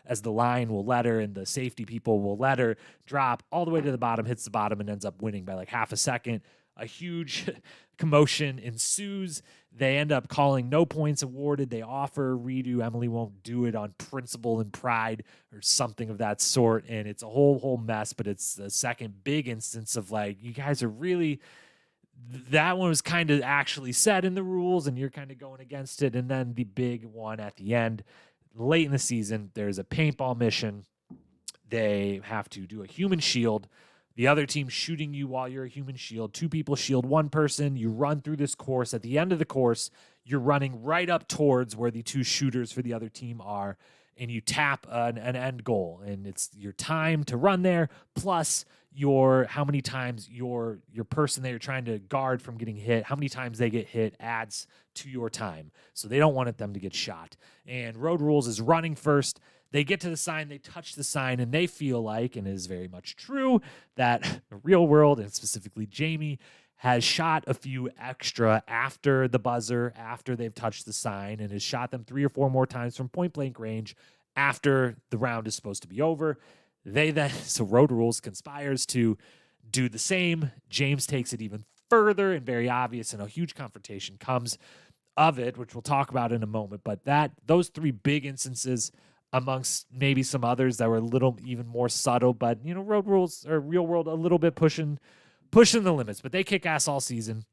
as the line will let her, and the safety people will let her drop all the way to the bottom, hits the bottom, and ends up winning by like half a second. A huge commotion ensues. They end up calling no points awarded. They offer a redo. Emily won't do it on principle and pride or something of that sort. And it's a whole mess, but it's the second big instance of like, you guys are really, that one was kind of actually said in the rules, and you're kind of going against it. And then the big one at the end, late in the season, there's a paintball mission. They have to do a human shield. The other team shooting you while you're a human shield. 2 people shield 1 person. You run through this course. At the end of the course, you're running right up towards where the 2 shooters for the other team are, and you tap an end goal. And it's your time to run there, plus how many times your person that you're trying to guard from getting hit, how many times they get hit adds to your time. So they don't want them to get shot. And Road Rules is running first. They get to the sign, they touch the sign, and they feel like, and it is very much true, that the real world, and specifically Jamie, has shot a few extra after the buzzer, after they've touched the sign, and has shot them 3 or 4 more times from point-blank range after the round is supposed to be over. So Road Rules conspires to do the same. James takes it even further and very obvious, and a huge confrontation comes of it, which we'll talk about in a moment. But those 3 big instances, amongst maybe some others that were a little even more subtle, but Road Rules or Real World a little bit pushing the limits, but they kick ass all season.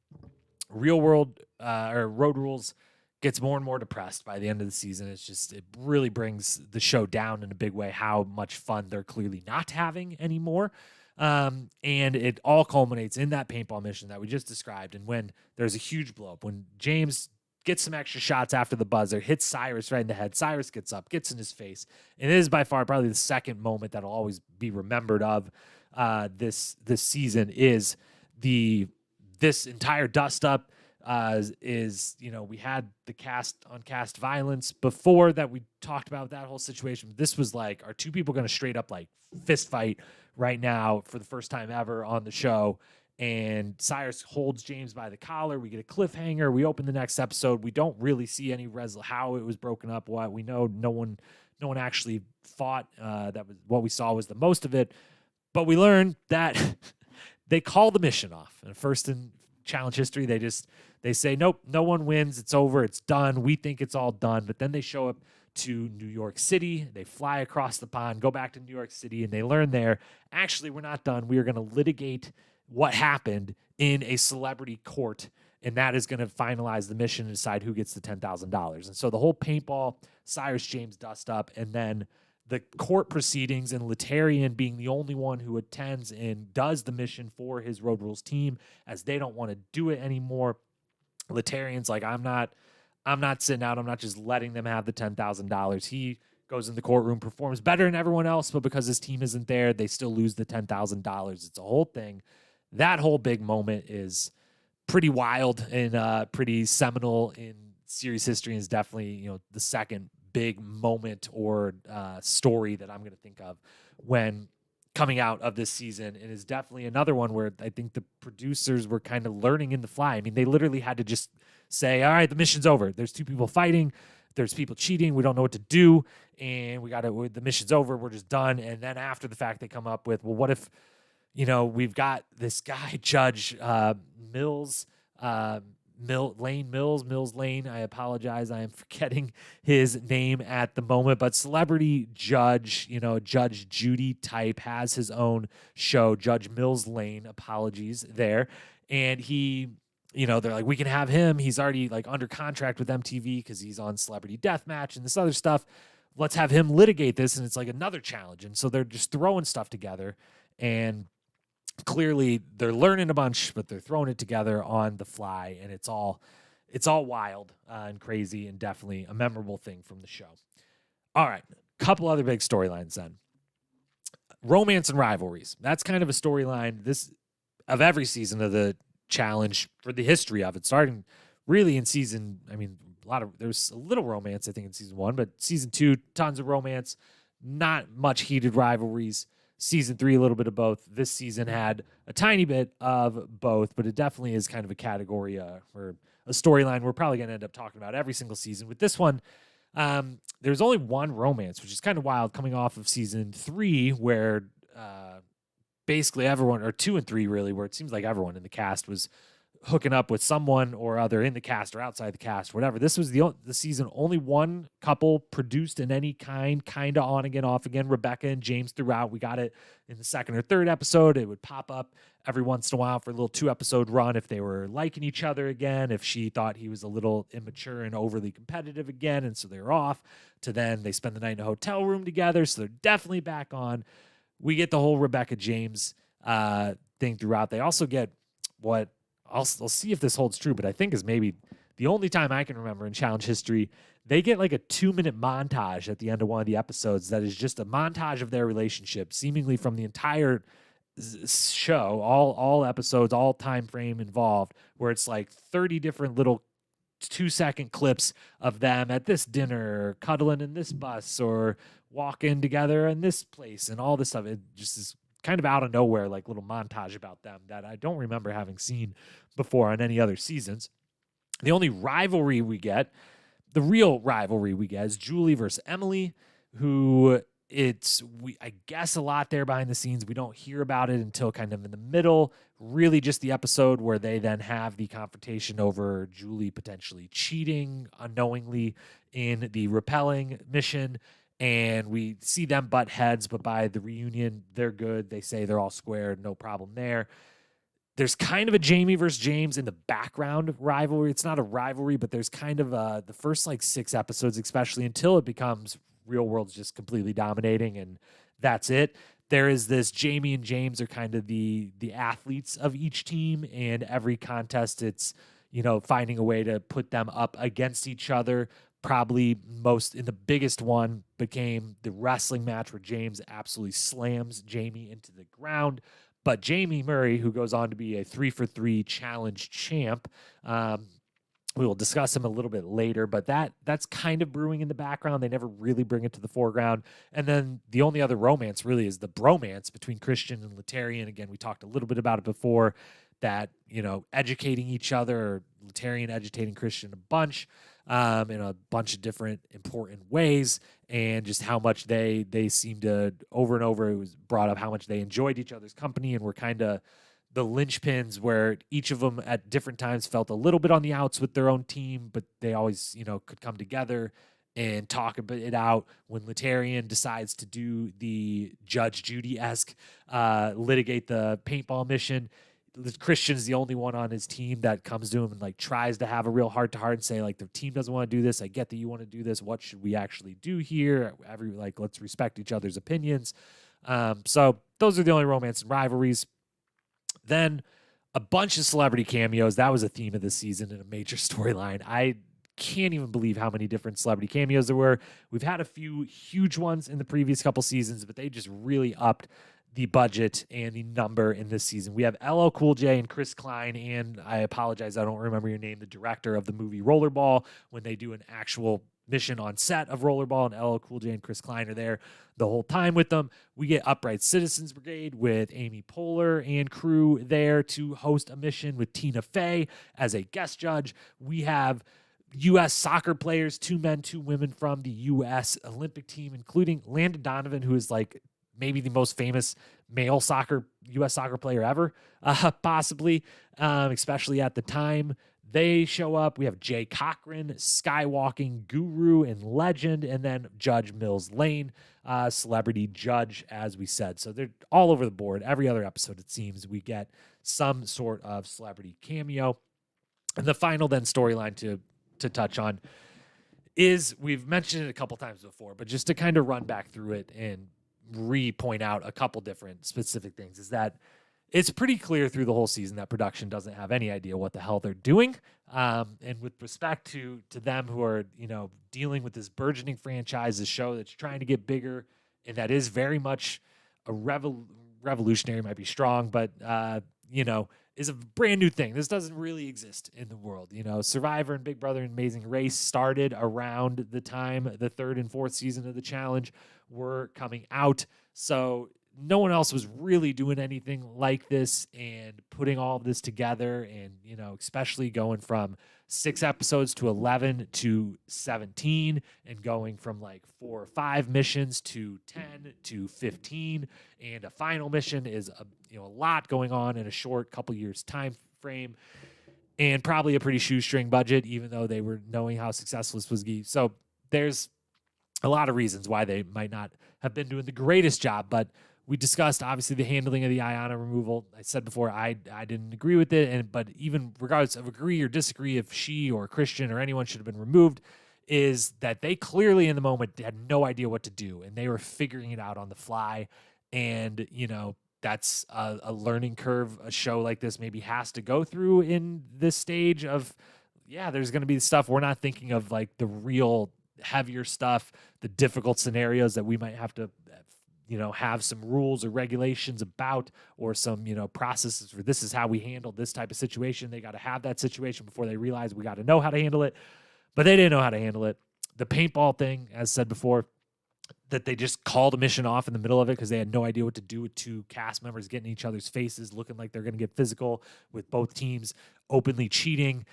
Real World or Road Rules gets more and more depressed by the end of the season. It really brings the show down in a big way, how much fun they're clearly not having anymore. And it all culminates in that paintball mission that we just described. And when there's a huge blow up, when James gets some extra shots after the buzzer, hits Cyrus right in the head. Cyrus gets up, gets in his face. And it is by far probably the second moment that'll always be remembered of this season is this entire dust up we had the cast on cast violence before that. We talked about that whole situation. This was like, are 2 people going to straight up like fist fight right now for the first time ever on the show? And Cyrus holds James by the collar. We get a cliffhanger. We open the next episode. We don't really see any how it was broken up. What we know, no one actually fought. That was what we saw was the most of it. But we learned that they call the mission off. And first in challenge history, they say, nope, no one wins. It's over. It's done. We think it's all done. But then they show up to New York City. They fly across the pond, go back to New York City, and they learn there, actually, we're not done. We are going to litigate what happened in a celebrity court, and that is going to finalize the mission and decide who gets the $10,000. And so the whole paintball, Cyrus James dust up, and then the court proceedings, and Letarian being the only one who attends and does the mission for his Road Rules team, as they don't want to do it anymore. Letarian's like, I'm not sitting out. I'm not just letting them have the $10,000. He goes in the courtroom, performs better than everyone else, but because his team isn't there, they still lose the $10,000. It's a whole thing. That whole big moment is pretty wild and pretty seminal in series history, and is definitely the second big moment or story that I'm going to think of when coming out of this season, and is definitely another one where I think the producers were kind of learning in the fly. I mean, they literally had to just say, all right, the mission's over. There's 2 people fighting. There's people cheating. We don't know what to do. And the mission's over. We're just done. And then after the fact, they come up with, well, what if, we've got this guy, Judge Mills Lane. I apologize. I am forgetting his name at the moment, but celebrity judge, Judge Judy type, has his own show, Judge Mills Lane, apologies there. And he, they're like, we can have him. He's already like under contract with MTV because he's on Celebrity Deathmatch and this other stuff. Let's have him litigate this. And it's like another challenge. And so they're just throwing stuff together, and clearly they're learning a bunch, but they're throwing it together on the fly, and it's all wild and crazy, and definitely a memorable thing from the show. All right, couple other big storylines then. Romance and rivalries. That's kind of a storyline of every season of the challenge for the history of it, starting really in season. I mean, there's a little romance I think in season 1, but season 2, tons of romance, not much heated rivalries. Season 3, a little bit of both. This season had a tiny bit of both, but it definitely is kind of a category or a storyline we're probably going to end up talking about every single season. With this one, there's only one romance, which is kind of wild, coming off of season 3, where basically everyone, or 2 and 3 really, where it seems like everyone in the cast was hooking up with someone or other in the cast or outside the cast, whatever. This was the season only one couple produced in any kind of on again, off again. Rebecca and James throughout. We got it in the second or third episode. It would pop up every once in a while for a little 2-episode run if they were liking each other again, if she thought he was a little immature and overly competitive again, and so they're off, to then they spend the night in a hotel room together, so they're definitely back on. We get the whole Rebecca James thing throughout. They also get what I'll see if this holds true, but I think is maybe the only time I can remember in challenge history, they get like a 2-minute montage at the end of one of the episodes that is just a montage of their relationship, seemingly from the entire show, all episodes, all time frame involved, where it's like 30 different little 2-second clips of them at this dinner, cuddling in this bus, or walking together in this place, and all this stuff. It just is kind of out of nowhere, like little montage about them that I don't remember having seen before on any other seasons. The only rivalry we get, the real rivalry we get, is Julie versus Emily, who I guess a lot there behind the scenes. We don't hear about it until kind of in the middle, really just the episode where they then have the confrontation over Julie potentially cheating unknowingly in the repelling mission. And we see them butt heads, but by the reunion, they're good. They say they're all squared, no problem there. There's kind of a Jamie versus James in the background rivalry. It's not a rivalry, but there's kind of the first like 6 episodes, especially until it becomes Real World's just completely dominating, and that's it. There is this Jamie and James are kind of the athletes of each team, and every contest it's, finding a way to put them up against each other. Probably the biggest one became the wrestling match where James absolutely slams Jamie into the ground. But Jamie Murray, who goes on to be a 3-for-3 challenge champ, we will discuss him a little bit later, but that's kind of brewing in the background. They never really bring it to the foreground. And then the only other romance really is the bromance between Christian and Latarian. Again, we talked a little bit about it before, that, educating each other, Latarian educating Christian a bunch, in a bunch of different important ways, and just how much they seem to, over and over, it was brought up how much they enjoyed each other's company and were kind of the linchpins where each of them at different times felt a little bit on the outs with their own team, but they always, could come together and talk it out. When Latarian decides to do the Judge Judy-esque litigate the paintball mission, Christian's the only one on his team that comes to him and like tries to have a real heart-to-heart and say, like, the team doesn't want to do this. I get that you want to do this. What should we actually do here? Let's respect each other's opinions. So those are the only romance and rivalries. Then a bunch of celebrity cameos. That was a theme of this season and a major storyline. I can't even believe how many different celebrity cameos there were. We've had a few huge ones in the previous couple seasons, but they just really upped the budget and the number in this season. We have LL Cool J and Chris Klein, and I apologize, I don't remember your name, the director of the movie Rollerball, when they do an actual mission on set of Rollerball, and LL Cool J and Chris Klein are there the whole time with them. We get Upright Citizens Brigade with Amy Poehler and crew there to host a mission with Tina Fey as a guest judge. We have U.S. soccer players, 2 men, 2 women from the U.S. Olympic team, including Landon Donovan, who is like maybe the most famous male U.S. soccer player ever, possibly, especially at the time. They show up. We have Jay Cochran, skywalking guru and legend, and then Judge Mills Lane, celebrity judge, as we said. So they're all over the board. Every other episode, it seems, we get some sort of celebrity cameo. And the final then storyline to touch on is, we've mentioned it a couple times before, but just to kind of run back through it and point out a couple different specific things, is that it's pretty clear through the whole season that production doesn't have any idea what the hell they're doing. And with respect to them who are, dealing with this burgeoning franchise, this show that's trying to get bigger, and that is very much a revolutionary, might be strong, but, is a brand new thing. This doesn't really exist in the world. Survivor and Big Brother and Amazing Race started around the time the 3rd and 4th season of the challenge were coming out. So no one else was really doing anything like this, and putting all of this together, and, especially going from 6 episodes to 11 to 17, and going from like 4 or 5 missions to 10 to 15, and a final mission is a lot going on in a short couple years time frame. and probably a pretty shoestring budget, even though they were knowing how successful this was. So there's a lot of reasons why they might not have been doing the greatest job, but we discussed obviously the handling of the Ayanna removal. I said before I didn't agree with it, but even regardless of agree or disagree if she or Christian or anyone should have been removed, is that they clearly in the moment had no idea what to do, and they were figuring it out on the fly. And that's a learning curve a show like this maybe has to go through in this stage of, there's going to be stuff we're not thinking of, like the real heavier stuff, the difficult scenarios that we might have to have some rules or regulations about, or some processes for this is how we handle this type of situation. They got to have that situation before they realize we got to know how to handle it, but they didn't know how to handle it. The paintball thing, as said before, that they just called a mission off in the middle of it because they had no idea what to do with two cast members getting in each other's faces, looking like they're going to get physical, with both teams openly cheating.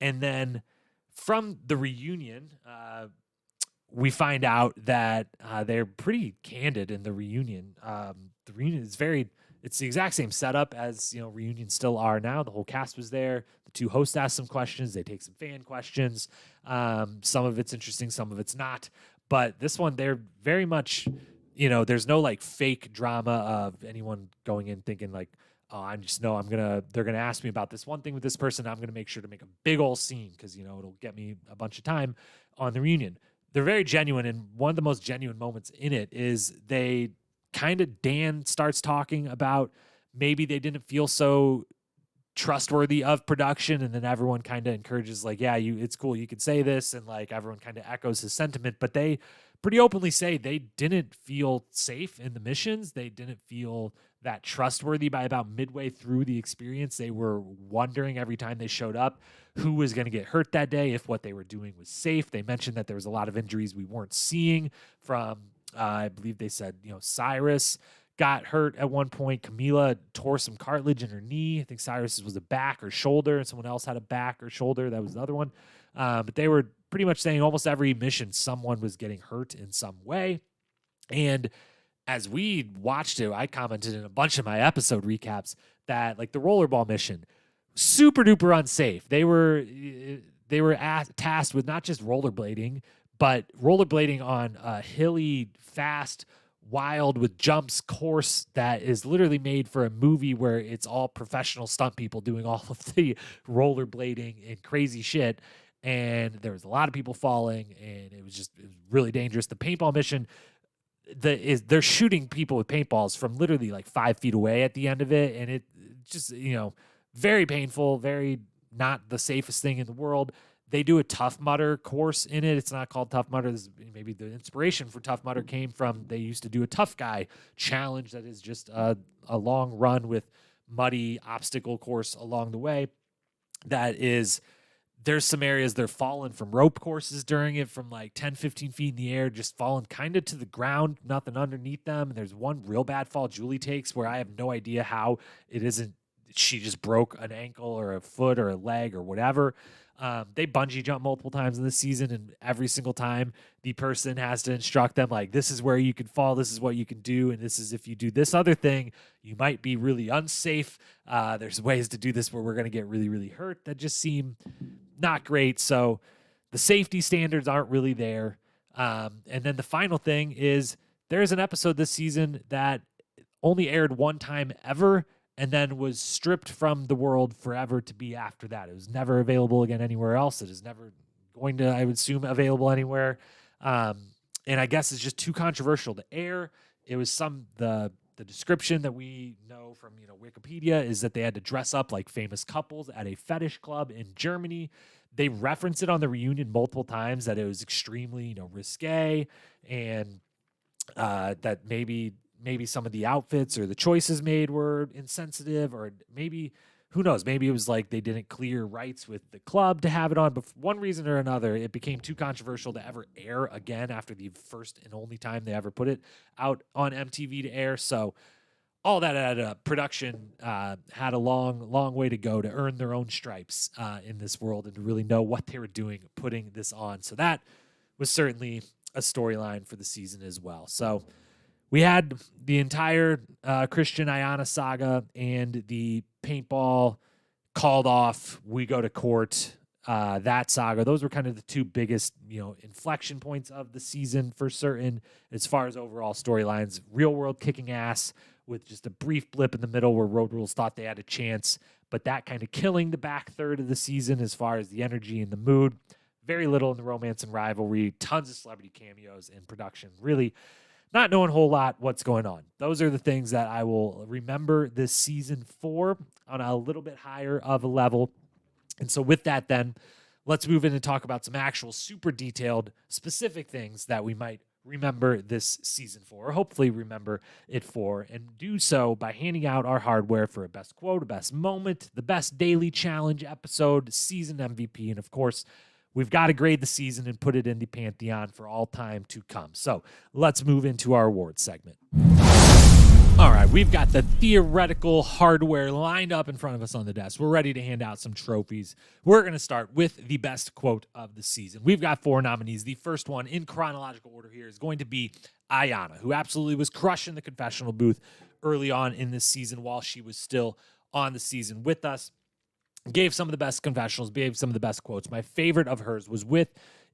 And then from the reunion, we find out that they're pretty candid in the reunion. The reunion is it's the exact same setup as reunions still are now. The whole cast was there. The two hosts ask some questions. They take some fan questions. Some of it's interesting, some of it's not. But this one, they're very much, there's no like fake drama of anyone going in thinking like, oh, they're gonna ask me about this one thing with this person. I'm gonna make sure to make a big old scene because it'll get me a bunch of time on the reunion. They're very genuine, and one of the most genuine moments in it is Dan starts talking about maybe they didn't feel so trustworthy of production, and then everyone kind of encourages like, it's cool, you can say this, and like everyone kind of echoes his sentiment, but they pretty openly say they didn't feel safe in the missions. They didn't feel that trustworthy. By about midway through the experience, they were wondering every time they showed up who was going to get hurt that day, if what they were doing was safe. They mentioned that there was a lot of injuries we weren't seeing from, I believe they said, Cyrus got hurt at one point. Camila tore some cartilage in her knee. I think Cyrus's was a back or shoulder, and someone else had a back or shoulder. That was the other one. But they were pretty much saying almost every mission, someone was getting hurt in some way. And as we watched it, I commented in a bunch of my episode recaps that like the rollerball mission, super duper unsafe. They were tasked with not just rollerblading, but rollerblading on a hilly, fast, wild with jumps course that is literally made for a movie where it's all professional stunt people doing all of the rollerblading and crazy shit. And there was a lot of people falling, and it was really dangerous. The paintball mission, they're shooting people with paintballs from literally like 5 feet away at the end of it, and it just very painful, very not the safest thing in the world. They do a Tough Mudder course in it. It's not called Tough Mudder. Maybe the inspiration for Tough Mudder came from they used to do a Tough Guy challenge that is just a long run with muddy obstacle course along the way. There's some areas they're falling from rope courses during it from like 10, 15 feet in the air, just falling kind of to the ground, nothing underneath them. And there's one real bad fall Julie takes where I have no idea how it isn't, she just broke an ankle or a foot or a leg or whatever. They bungee jump multiple times in this season, and every single time the person has to instruct them like, this is where you can fall, this is what you can do, and this is if you do this other thing, you might be really unsafe. There's ways to do this where we're going to get really, really hurt that just seem not great. So the safety standards aren't really there. And then the final thing is there's an episode this season that only aired one time ever, and then was stripped from the world forever to be after that. It was never available again anywhere else. It is never going to, I would assume, available anywhere. And I guess it's just too controversial to air. It was the description that we know from Wikipedia is that they had to dress up like famous couples at a fetish club in Germany. They reference it on the reunion multiple times that it was extremely risque, and that maybe some of the outfits or the choices made were insensitive, or maybe, who knows, maybe it was like they didn't clear rights with the club to have it on, but for one reason or another, it became too controversial to ever air again after the first and only time they ever put it out on MTV to air. So all that added up, production had a long way to go to earn their own stripes in this world and to really know what they were doing putting this on. So that was certainly a storyline for the season as well. So we had the entire Christian Ayanna saga and the paintball called off, we go to court, that saga. Those were kind of the two biggest, inflection points of the season for certain as far as overall storylines. Real World kicking ass with just a brief blip in the middle where Road Rules thought they had a chance, but that kind of killing the back third of the season as far as the energy and the mood. Very little in the romance and rivalry, tons of celebrity cameos in production. Really not knowing a whole lot what's going on. Those are the things that I will remember this season for on a little bit higher of a level. And so with that, then, let's move in and talk about some actual super detailed, specific things that we might remember this season for, or hopefully remember it for, and do so by handing out our hardware for a best quote, a best moment, the best daily challenge episode, season MVP, and of course, we've got to grade the season and put it in the Pantheon for all time to come. So let's move into our awards segment. All right, we've got the theoretical hardware lined up in front of us on the desk. We're ready to hand out some trophies. We're going to start with the best quote of the season. We've got 4 nominees. The first one in chronological order here is going to be Ayanna, who absolutely was crushing the confessional booth early on in this season while she was still on the season with us. Gave some of the best confessionals, gave some of the best quotes. My favorite of hers was with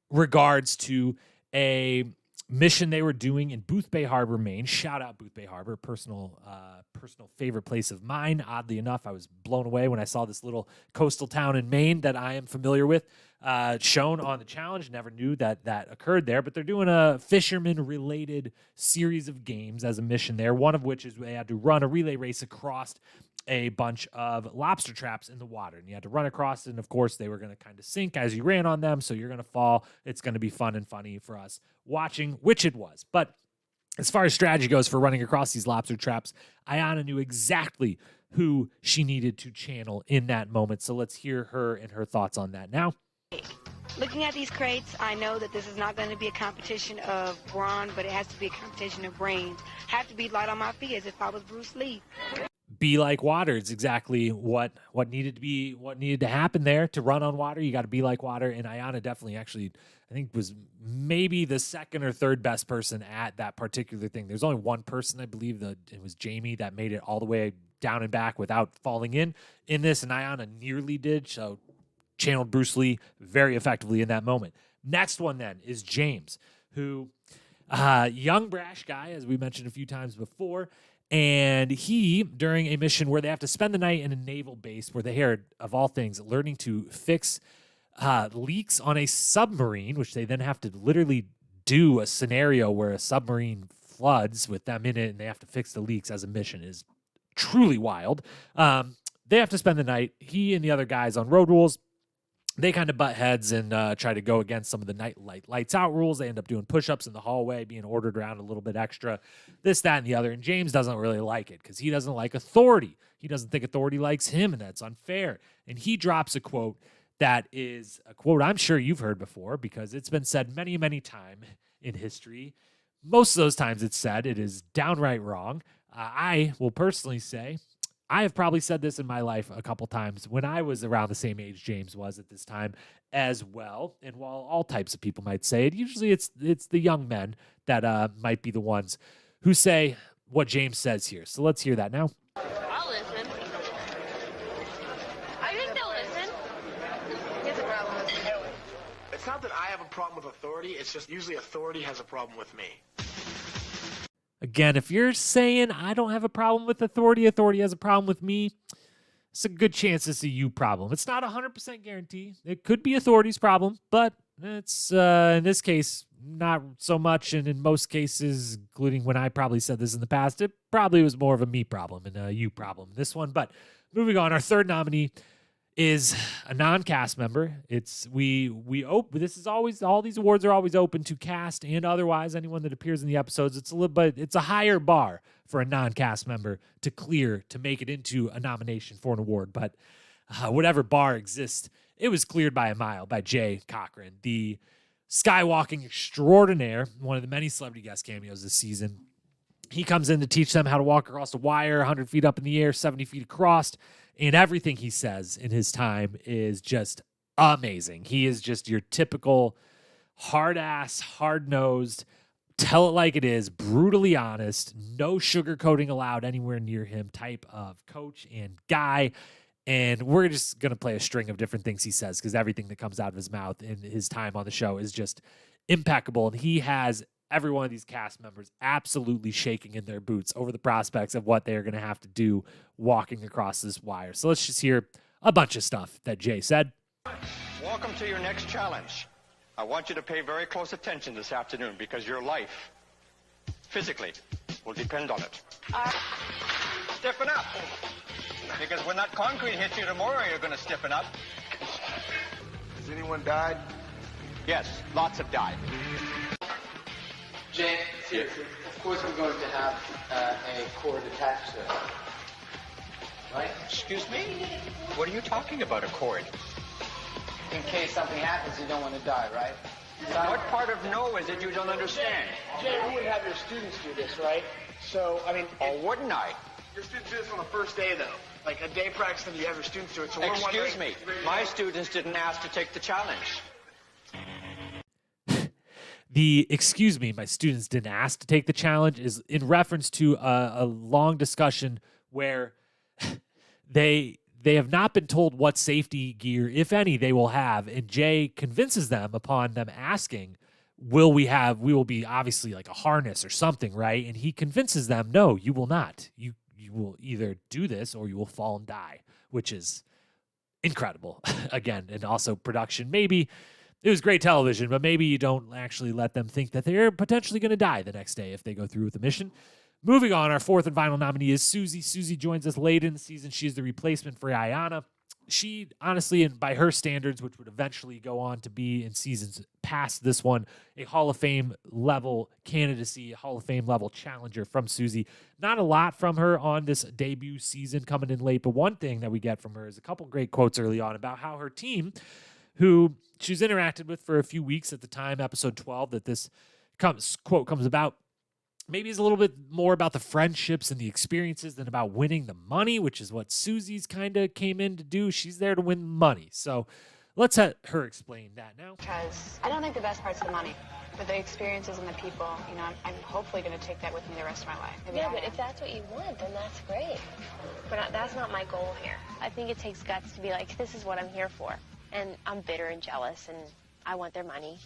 regards to a mission they were doing in Boothbay Harbor, Maine. Shout out Boothbay Harbor, personal favorite place of mine. Oddly enough, I was blown away when I saw this little coastal town in Maine that I am familiar with shown on the challenge. Never knew that occurred there, but they're doing a fisherman-related series of games as a mission there, one of which is they had to run a relay race across a bunch of lobster traps in the water, and you had to run across it, and of course they were going to kind of sink as you ran on them, so you're going to fall. It's going to be fun and funny for us watching, which it was. But as far as strategy goes for running across these lobster traps, Ayanna knew exactly who she needed to channel in that moment, so let's hear her and her thoughts on that now. Looking at these crates, I know that this is not going to be a competition of brawn, but it has to be a competition of brains. Have to be light on my feet as if I was Bruce Lee. Be like water. It's exactly what needed to happen there to run on water. You got to be like water. And Ayanna definitely actually, I think, was maybe the second or third best person at that particular thing. There's only one person, I believe, that it was Jamie, that made it all the way down and back without falling in this. And Ayanna nearly did. So channeled Bruce Lee very effectively in that moment. Next one then is James, who young brash guy, as we mentioned a few times before. And he, during a mission where they have to spend the night in a naval base where they are, of all things, learning to fix leaks on a submarine, which they then have to literally do a scenario where a submarine floods with them in it and they have to fix the leaks as a mission, is truly wild. They have to spend the night. He and the other guys on Road Rules, they kind of butt heads and try to go against some of the lights out rules. They end up doing push-ups in the hallway, being ordered around a little bit extra, this, that, and the other. And James doesn't really like it because he doesn't like authority. He doesn't think authority likes him, and that's unfair. And he drops a quote that is a quote I'm sure you've heard before because it's been said many, many times in history. Most of those times it's said it is downright wrong. I will personally say I have probably said this in my life a couple times when I was around the same age James was at this time as well. And while all types of people might say it, usually it's the young men that might be the ones who say what James says here. So let's hear that now. I'll listen. I think they'll listen. Here's a problem with me. It's not that I have a problem with authority. It's just usually authority has a problem with me. Again, if you're saying I don't have a problem with authority has a problem with me, it's a good chance it's a you problem. It's not 100% guarantee. It could be authority's problem, but it's, in this case, not so much. And in most cases, including when I probably said this in the past, it probably was more of a me problem and a you problem, this one. But moving on, our third nominee is a non-cast member. This is always, all these awards are always open to cast and otherwise anyone that appears in the episodes. It's a higher bar for a non-cast member to clear to make it into a nomination for an award. But whatever bar exists, it was cleared by a mile by Jay Cochran, the skywalking extraordinaire, one of the many celebrity guest cameos this season. He comes in to teach them how to walk across a wire 100 feet up in the air, 70 feet across. And everything he says in his time is just amazing. He is just your typical hard-ass, hard-nosed, tell it like it is, brutally honest, no sugarcoating allowed anywhere near him type of coach and guy. And we're just going to play a string of different things he says because everything that comes out of his mouth in his time on the show is just impeccable. And he has every one of these cast members absolutely shaking in their boots over the prospects of what they're going to have to do walking across this wire. So let's just hear a bunch of stuff that Jay said. Welcome to your next challenge. I want you to pay very close attention this afternoon because your life, physically, will depend on it. Stiffen up. Because when that concrete hits you tomorrow, you're going to stiffen up. Has anyone died? Yes, lots have died. Jane, seriously, of course we're going to have a cord attached to it. Right? Excuse me? What are you talking about, a cord? In case something happens, you don't want to die, right? What part of no is it you don't understand? Jay, you would have your students do this, right? So, I mean... Or wouldn't I? Your students do this on the first day, though. Like, a day practice, and you have your students do it. So Excuse me, my students didn't ask to take the challenge. The excuse me, my students didn't ask to take the challenge is in reference to a long discussion where they have not been told what safety gear, if any, they will have. And Jay convinces them upon them asking, we will be obviously like a harness or something, right? And he convinces them, no, you will not. You will either do this or you will fall and die, which is incredible. Again, and also production. Maybe it was great television, but maybe you don't actually let them think that they're potentially going to die the next day if they go through with the mission. Moving on, our fourth and final nominee is Susie. Susie joins us late in the season. She is the replacement for Ayanna. She, honestly, and by her standards, which would eventually go on to be in seasons past this one, a Hall of Fame level candidacy, a Hall of Fame level challenger from Susie. Not a lot from her on this debut season coming in late, but one thing that we get from her is a couple great quotes early on about how her team, who she's interacted with for a few weeks at the time, episode 12, that this quote comes about, maybe is a little bit more about the friendships and the experiences than about winning the money, which is what Susie's kind of came in to do. She's there to win money. So let's let her explain that now. Because I don't think the best part's the money, but the experiences and the people. You know, I'm hopefully going to take that with me the rest of my life. Maybe Yeah, but if that's what you want, then that's great. But that's not my goal here. I think it takes guts to be like, this is what I'm here for. And I'm bitter and jealous, and I want their money.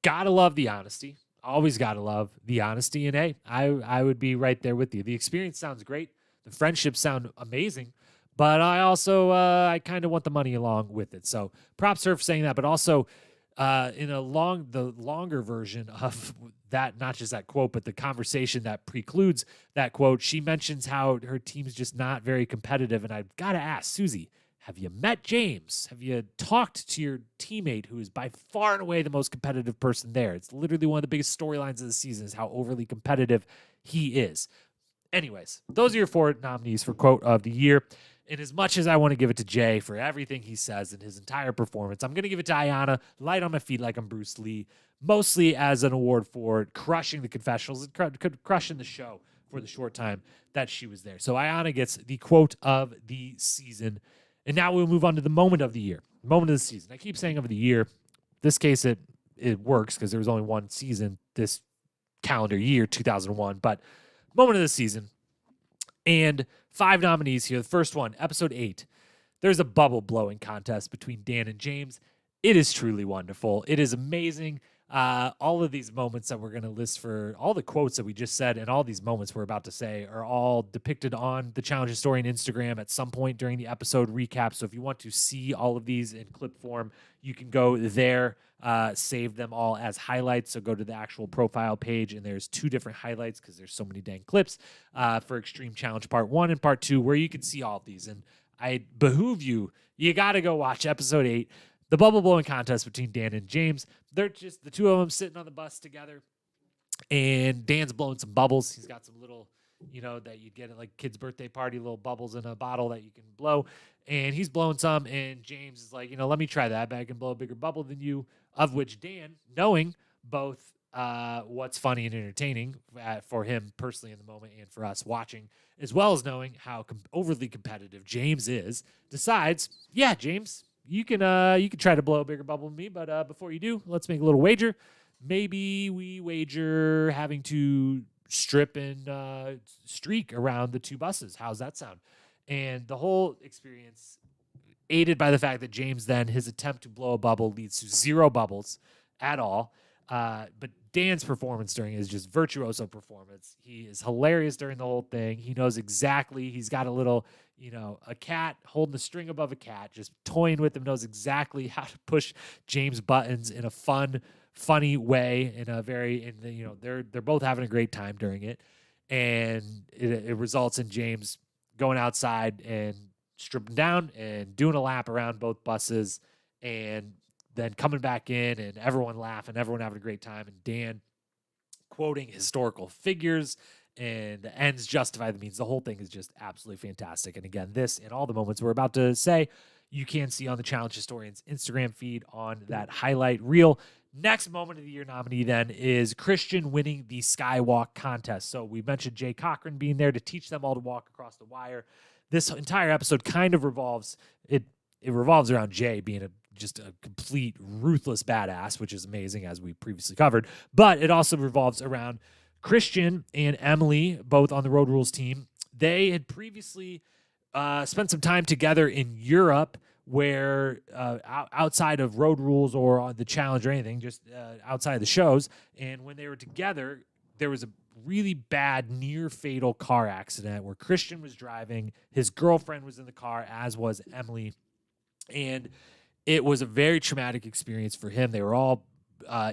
Gotta love the honesty. Always gotta love the honesty. And hey, I would be right there with you. The experience sounds great. The friendships sound amazing. But I also, I kind of want the money along with it. So props to her for saying that. But also, in the longer version of that, not just that quote, but the conversation that precludes that quote, she mentions how her team's just not very competitive. And I've got to ask, Susie, have you met James? Have you talked to your teammate who is by far and away the most competitive person there? It's literally one of the biggest storylines of the season is how overly competitive he is. Anyways, those are your four nominees for quote of the year. And as much as I want to give it to Jay for everything he says in his entire performance, I'm going to give it to Ayanna, light on my feet like I'm Bruce Lee, mostly as an award for crushing the confessionals and crushing the show for the short time that she was there. So Ayanna gets the quote of the season. And now we'll move on to the moment of the year, moment of the season. I keep saying of the year. This case, it works because there was only one season this calendar year, 2001. But moment of the season. And 5 nominees here. The first one, episode 8. There's a bubble blowing contest between Dan and James. It is truly wonderful. It is amazing. All of these moments that we're going to list for all the quotes that we just said and all these moments we're about to say are all depicted on the Challenge Historian Instagram at some point during the episode recap. So if you want to see all of these in clip form, you can go there, save them all as highlights. So go to the actual profile page and there's 2 different highlights because there's so many dang clips for Extreme Challenge Part 1 and Part 2 where you can see all of these. And I behoove you got to go watch episode 8. The bubble blowing contest between Dan and James. They're just the 2 of them sitting on the bus together. And Dan's blowing some bubbles. He's got some little, that you'd get at like kid's birthday party, little bubbles in a bottle that you can blow. And he's blowing some. And James is like, let me try that. But I can blow a bigger bubble than you. Of which Dan, knowing both what's funny and entertaining for him personally in the moment and for us watching, as well as knowing how overly competitive James is, decides, yeah, James, you can try to blow a bigger bubble than me, but before you do, let's make a little wager. Maybe we wager having to strip and streak around the 2 buses. How's that sound? And the whole experience, aided by the fact that James then, his attempt to blow a bubble leads to 0 bubbles at all. But Dan's performance during it is just virtuoso performance. He is hilarious during the whole thing. He knows exactly. He's got a little, a cat holding a string above a cat, just toying with him, knows exactly how to push James' buttons in a funny way, they're both having a great time during it. And it results in James going outside and stripping down and doing a lap around both buses, and then coming back in and everyone laughing, everyone having a great time, and Dan quoting historical figures, and the ends justify the means. The whole thing is just absolutely fantastic. And again, this and all the moments we're about to say, you can see on the Challenge Historians Instagram feed on that highlight reel. Next moment of the year nominee then is Christian winning the Skywalk contest. So we mentioned Jay Cochran being there to teach them all to walk across the wire. This entire episode kind of revolves around Jay being just a complete ruthless badass, which is amazing, as we previously covered. But it also revolves around Christian and Emily, both on the Road Rules team. They had previously spent some time together in Europe, where outside of Road Rules or on the Challenge or anything, just outside of the shows. And when they were together, there was a really bad near fatal car accident where Christian was driving, his girlfriend was in the car, as was Emily. And it was a very traumatic experience for him. They were all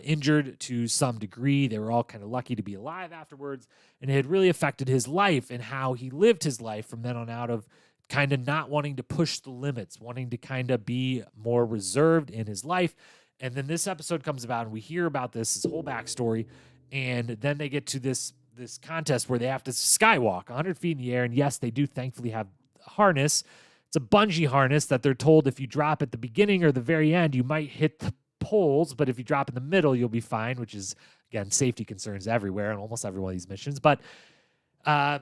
injured to some degree. They were all kind of lucky to be alive afterwards. And it had really affected his life and how he lived his life from then on out, of kind of not wanting to push the limits, wanting to kind of be more reserved in his life. And then this episode comes about and we hear about his whole backstory. And then they get to this contest where they have to skywalk 100 feet in the air. And yes, they do thankfully have a harness. It's a bungee harness that they're told if you drop at the beginning or the very end, you might hit the poles. But if you drop in the middle, you'll be fine, which is, again, safety concerns everywhere on almost every one of these missions. But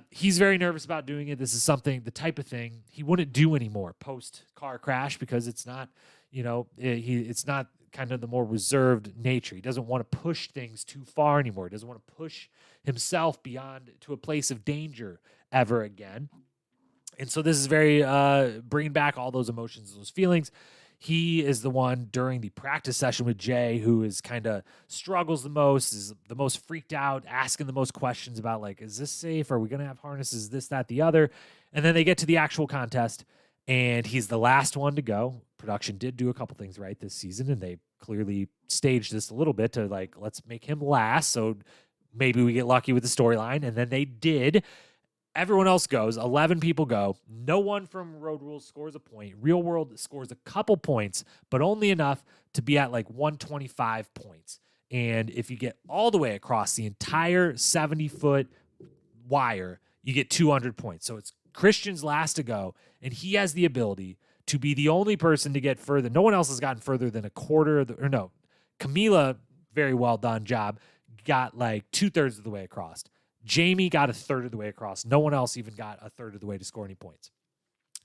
he's very nervous about doing it. This is the type of thing he wouldn't do anymore post car crash, because it's not, it's not kind of the more reserved nature. He doesn't want to push things too far anymore. He doesn't want to push himself beyond to a place of danger ever again. And so this is very bringing back all those emotions, those feelings. He is the one during the practice session with Jay who is kind of struggles the most, is the most freaked out, asking the most questions about, like, is this safe? Are we going to have harnesses? This, that, the other. And then they get to the actual contest, and he's the last one to go. Production did do a couple things right this season, and they clearly staged this a little bit to, like, let's make him last, so maybe we get lucky with the storyline. And then they did. Everyone else goes. 11 people go. No one from Road Rules scores a point. Real World scores a couple points, but only enough to be at like 125 points. And if you get all the way across the entire 70-foot wire, you get 200 points. So it's Christian's last to go, and he has the ability to be the only person to get further. No one else has gotten further than a quarter of Camila, very well done job, got like 2/3 of the way across. Jamie got 1/3 of the way across. No one else even got 1/3 of the way to score any points.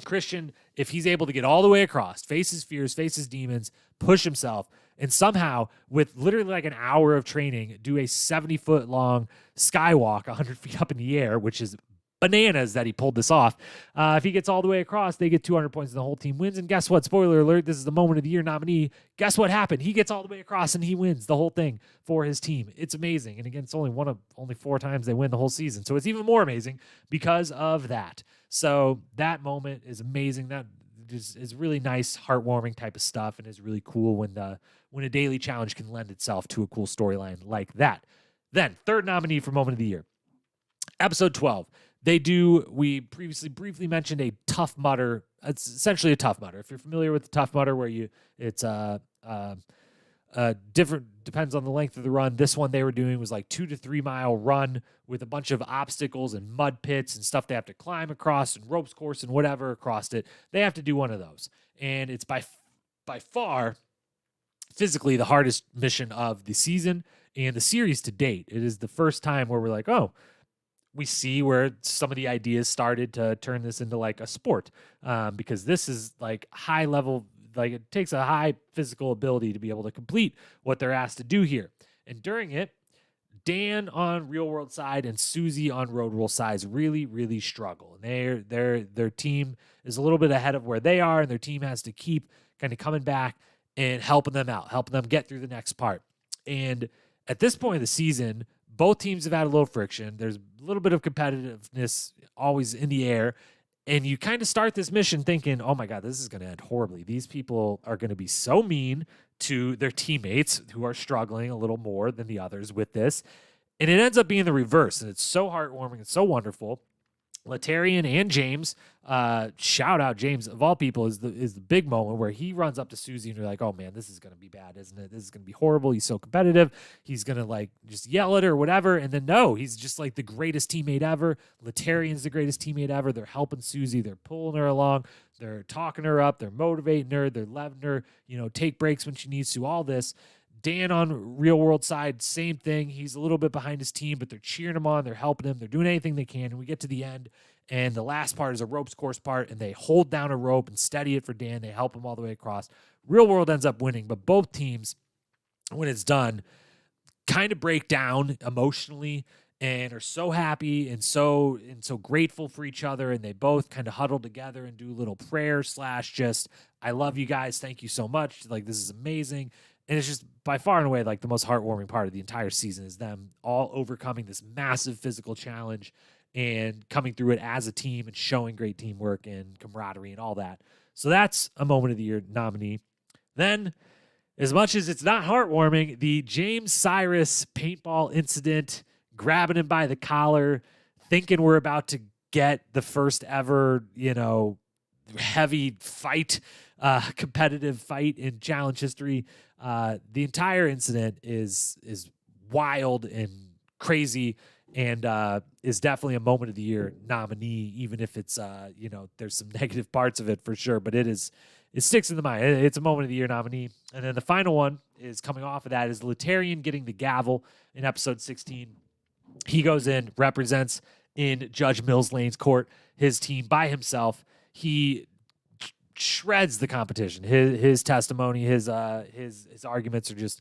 Christian, if he's able to get all the way across, face his fears, face his demons, push himself, and somehow, with literally like an hour of training, do a 70-foot long skywalk 100 feet up in the air, which is bananas that he pulled this off. If he gets all the way across, they get 200 points and the whole team wins. And guess what? Spoiler alert, this is the moment of the year nominee. Guess what happened? He gets all the way across and he wins the whole thing for his team. It's amazing. And again, it's only 4 times they win the whole season. So it's even more amazing because of that. So that moment is amazing. That is really nice, heartwarming type of stuff, and is really cool when a daily challenge can lend itself to a cool storyline like that. Then, third nominee for moment of the year. Episode 12. We previously briefly mentioned a Tough Mudder. It's essentially a Tough Mudder. If you're familiar with the Tough Mudder, where it's different, depends on the length of the run. This one they were doing was like 2 to 3 mile run with a bunch of obstacles and mud pits and stuff they have to climb across, and ropes course and whatever across it. They have to do one of those. And it's by far physically the hardest mission of the season and the series to date. It is the first time where we're like, oh, we see where some of the ideas started to turn this into like a sport, because this is like high level, like it takes a high physical ability to be able to complete what they're asked to do here. And during it, Dan on Real World side and Susie on Road Rule sides really, really struggle. And their team is a little bit ahead of where they are, and their team has to keep kind of coming back and helping them out, helping them get through the next part. And at this point of the season, both teams have had a little friction. There's a little bit of competitiveness always in the air. And you kind of start this mission thinking, oh my God, this is going to end horribly. These people are going to be so mean to their teammates who are struggling a little more than the others with this. And it ends up being the reverse. And it's so heartwarming. It's so wonderful. Letarian and James, shout out James of all people, is the big moment where he runs up to Susie and you're like, oh man, this is going to be bad, isn't it? This is going to be horrible. He's so competitive. He's going to like just yell at her or whatever. And then no, he's just like the greatest teammate ever. Letarian's the greatest teammate ever. They're helping Susie. They're pulling her along. They're talking her up. They're motivating her. They're letting her, take breaks when she needs to, all this. Dan on Real World side, same thing. He's a little bit behind his team, but they're cheering him on. They're helping him. They're doing anything they can. And we get to the end, and the last part is a ropes course part, and they hold down a rope and steady it for Dan. They help him all the way across. Real World ends up winning, but both teams, when it's done, kind of break down emotionally and are so happy and so grateful for each other. And they both kind of huddle together and do a little prayer / just, I love you guys. Thank you so much. Like, this is amazing. And it's just by far and away like the most heartwarming part of the entire season is them all overcoming this massive physical challenge and coming through it as a team and showing great teamwork and camaraderie and all that. So that's a Moment of the Year nominee. Then, as much as it's not heartwarming, the James Cyrus paintball incident, grabbing him by the collar, thinking we're about to get the first ever, heavy fight, competitive fight in challenge history. The entire incident is wild and crazy and is definitely a Moment of the Year nominee, even if it's, there's some negative parts of it for sure, but it sticks in the mind. It's a Moment of the Year nominee. And then the final one is coming off of that is Letarian getting the gavel in episode 16. He goes in, represents in Judge Mills Lane's court, his team by himself. He shreds the competition. His testimony, his arguments are just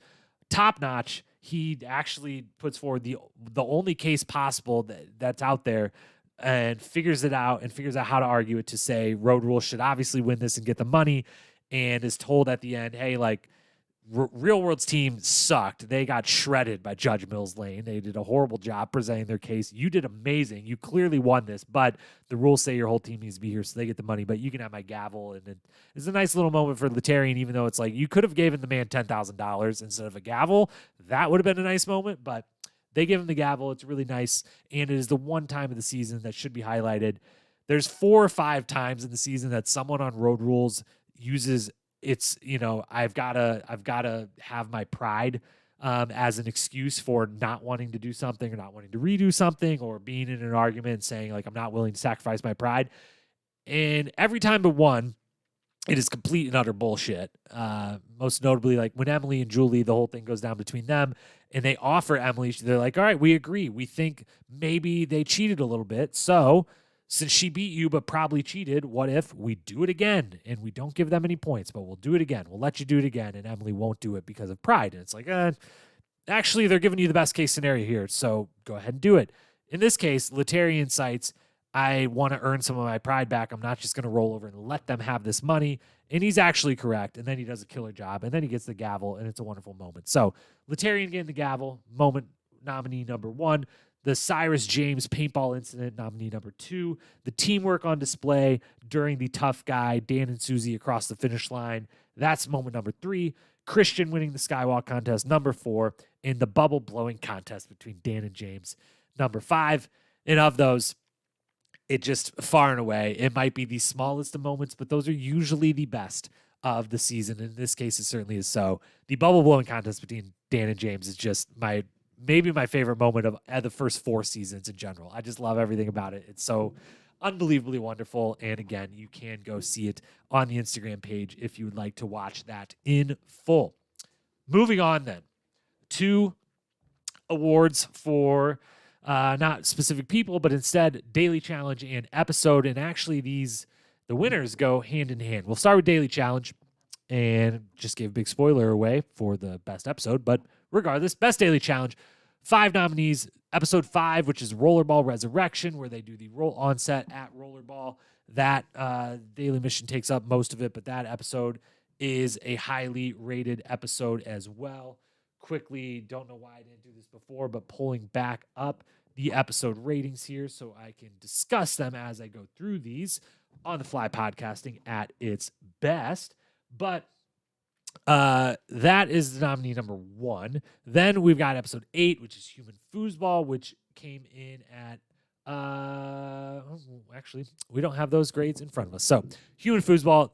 top notch. He actually puts forward the only case possible that's out there and figures it out and figures out how to argue it to say Road Rules should obviously win this and get the money, and is told at the end, hey, like, Real World's team sucked. They got shredded by Judge Mills Lane. They did a horrible job presenting their case. You did amazing. You clearly won this, but the rules say your whole team needs to be here so they get the money, but you can have my gavel. And it's a nice little moment for Letarian, even though it's like you could have given the man $10,000 instead of a gavel. That would have been a nice moment, but they give him the gavel. It's really nice, and it is the one time of the season that should be highlighted. There's 4 or 5 times in the season that someone on Road Rules uses it's, I've got to have my pride as an excuse for not wanting to do something or not wanting to redo something or being in an argument and saying, like, I'm not willing to sacrifice my pride. And every time but one, it is complete and utter bullshit. Most notably, like when Emily and Julie, the whole thing goes down between them and they offer Emily, they're like, all right, we agree. We think maybe they cheated a little bit. So since she beat you but probably cheated, what if we do it again and we don't give them any points, but we'll do it again. We'll let you do it again, and Emily won't do it because of pride. And it's like, actually, they're giving you the best case scenario here, so go ahead and do it. In this case, Letarian cites, I want to earn some of my pride back. I'm not just going to roll over and let them have this money. And he's actually correct, and then he does a killer job, and then he gets the gavel, and it's a wonderful moment. So Letarian getting the gavel, moment nominee number 1. The Cyrus James paintball incident, nominee number 2. The teamwork on display during the tough guy, Dan and Susie across the finish line. That's moment number 3. Christian winning the Skywalk contest, number 4. And the bubble blowing contest between Dan and James, number 5. And of those, it just far and away, it might be the smallest of moments, but those are usually the best of the season. In this case, it certainly is so. The bubble blowing contest between Dan and James is just maybe my favorite moment of the first 4 seasons in general. I just love everything about it. It's so unbelievably wonderful. And again, you can go see it on the Instagram page if you would like to watch that in full. Moving on then to awards for not specific people, but instead Daily Challenge and episode. And actually the winners go hand in hand. We'll start with Daily Challenge and just gave a big spoiler away for the best episode, but regardless, best Daily Challenge. 5 nominees. Episode 5, which is Rollerball Resurrection, where they do the roll on set at Rollerball. That daily mission takes up most of it, but that episode is a highly rated episode as well. Quickly, don't know why I didn't do this before, but pulling back up the episode ratings here so I can discuss them as I go through these on the fly podcasting at its best. But that is the nominee number 1. Then we've got episode 8, which is Human Foosball, which came in at actually, we don't have those grades in front of us. So Human Foosball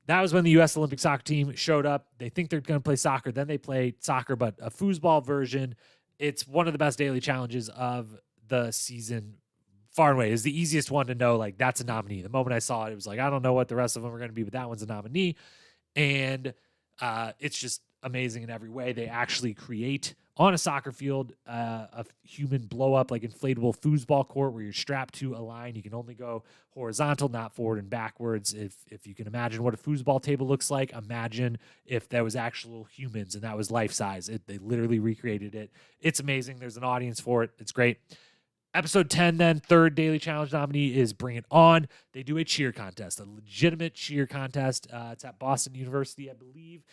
that was when the U.S. Olympic soccer team showed up. They think they're going to play soccer. Then they play soccer, but a foosball version. It's one of the best daily challenges of the season. Far and away is the easiest one to know. Like, that's a nominee. The moment I saw it, it was like, I don't know what the rest of them are going to be, but that one's a nominee. And it's just amazing in every way. They actually create on a soccer field a human blow up, like inflatable foosball court where you're strapped to a line. You can only go horizontal, not forward and backwards. If you can imagine what a foosball table looks like, imagine if there was actual humans and that was life size. They literally recreated it. It's amazing. There's an audience for it. It's great. Episode 10, then, third daily challenge nominee is Bring It On. They do a cheer contest, a legitimate cheer contest. It's at Boston University, I believe.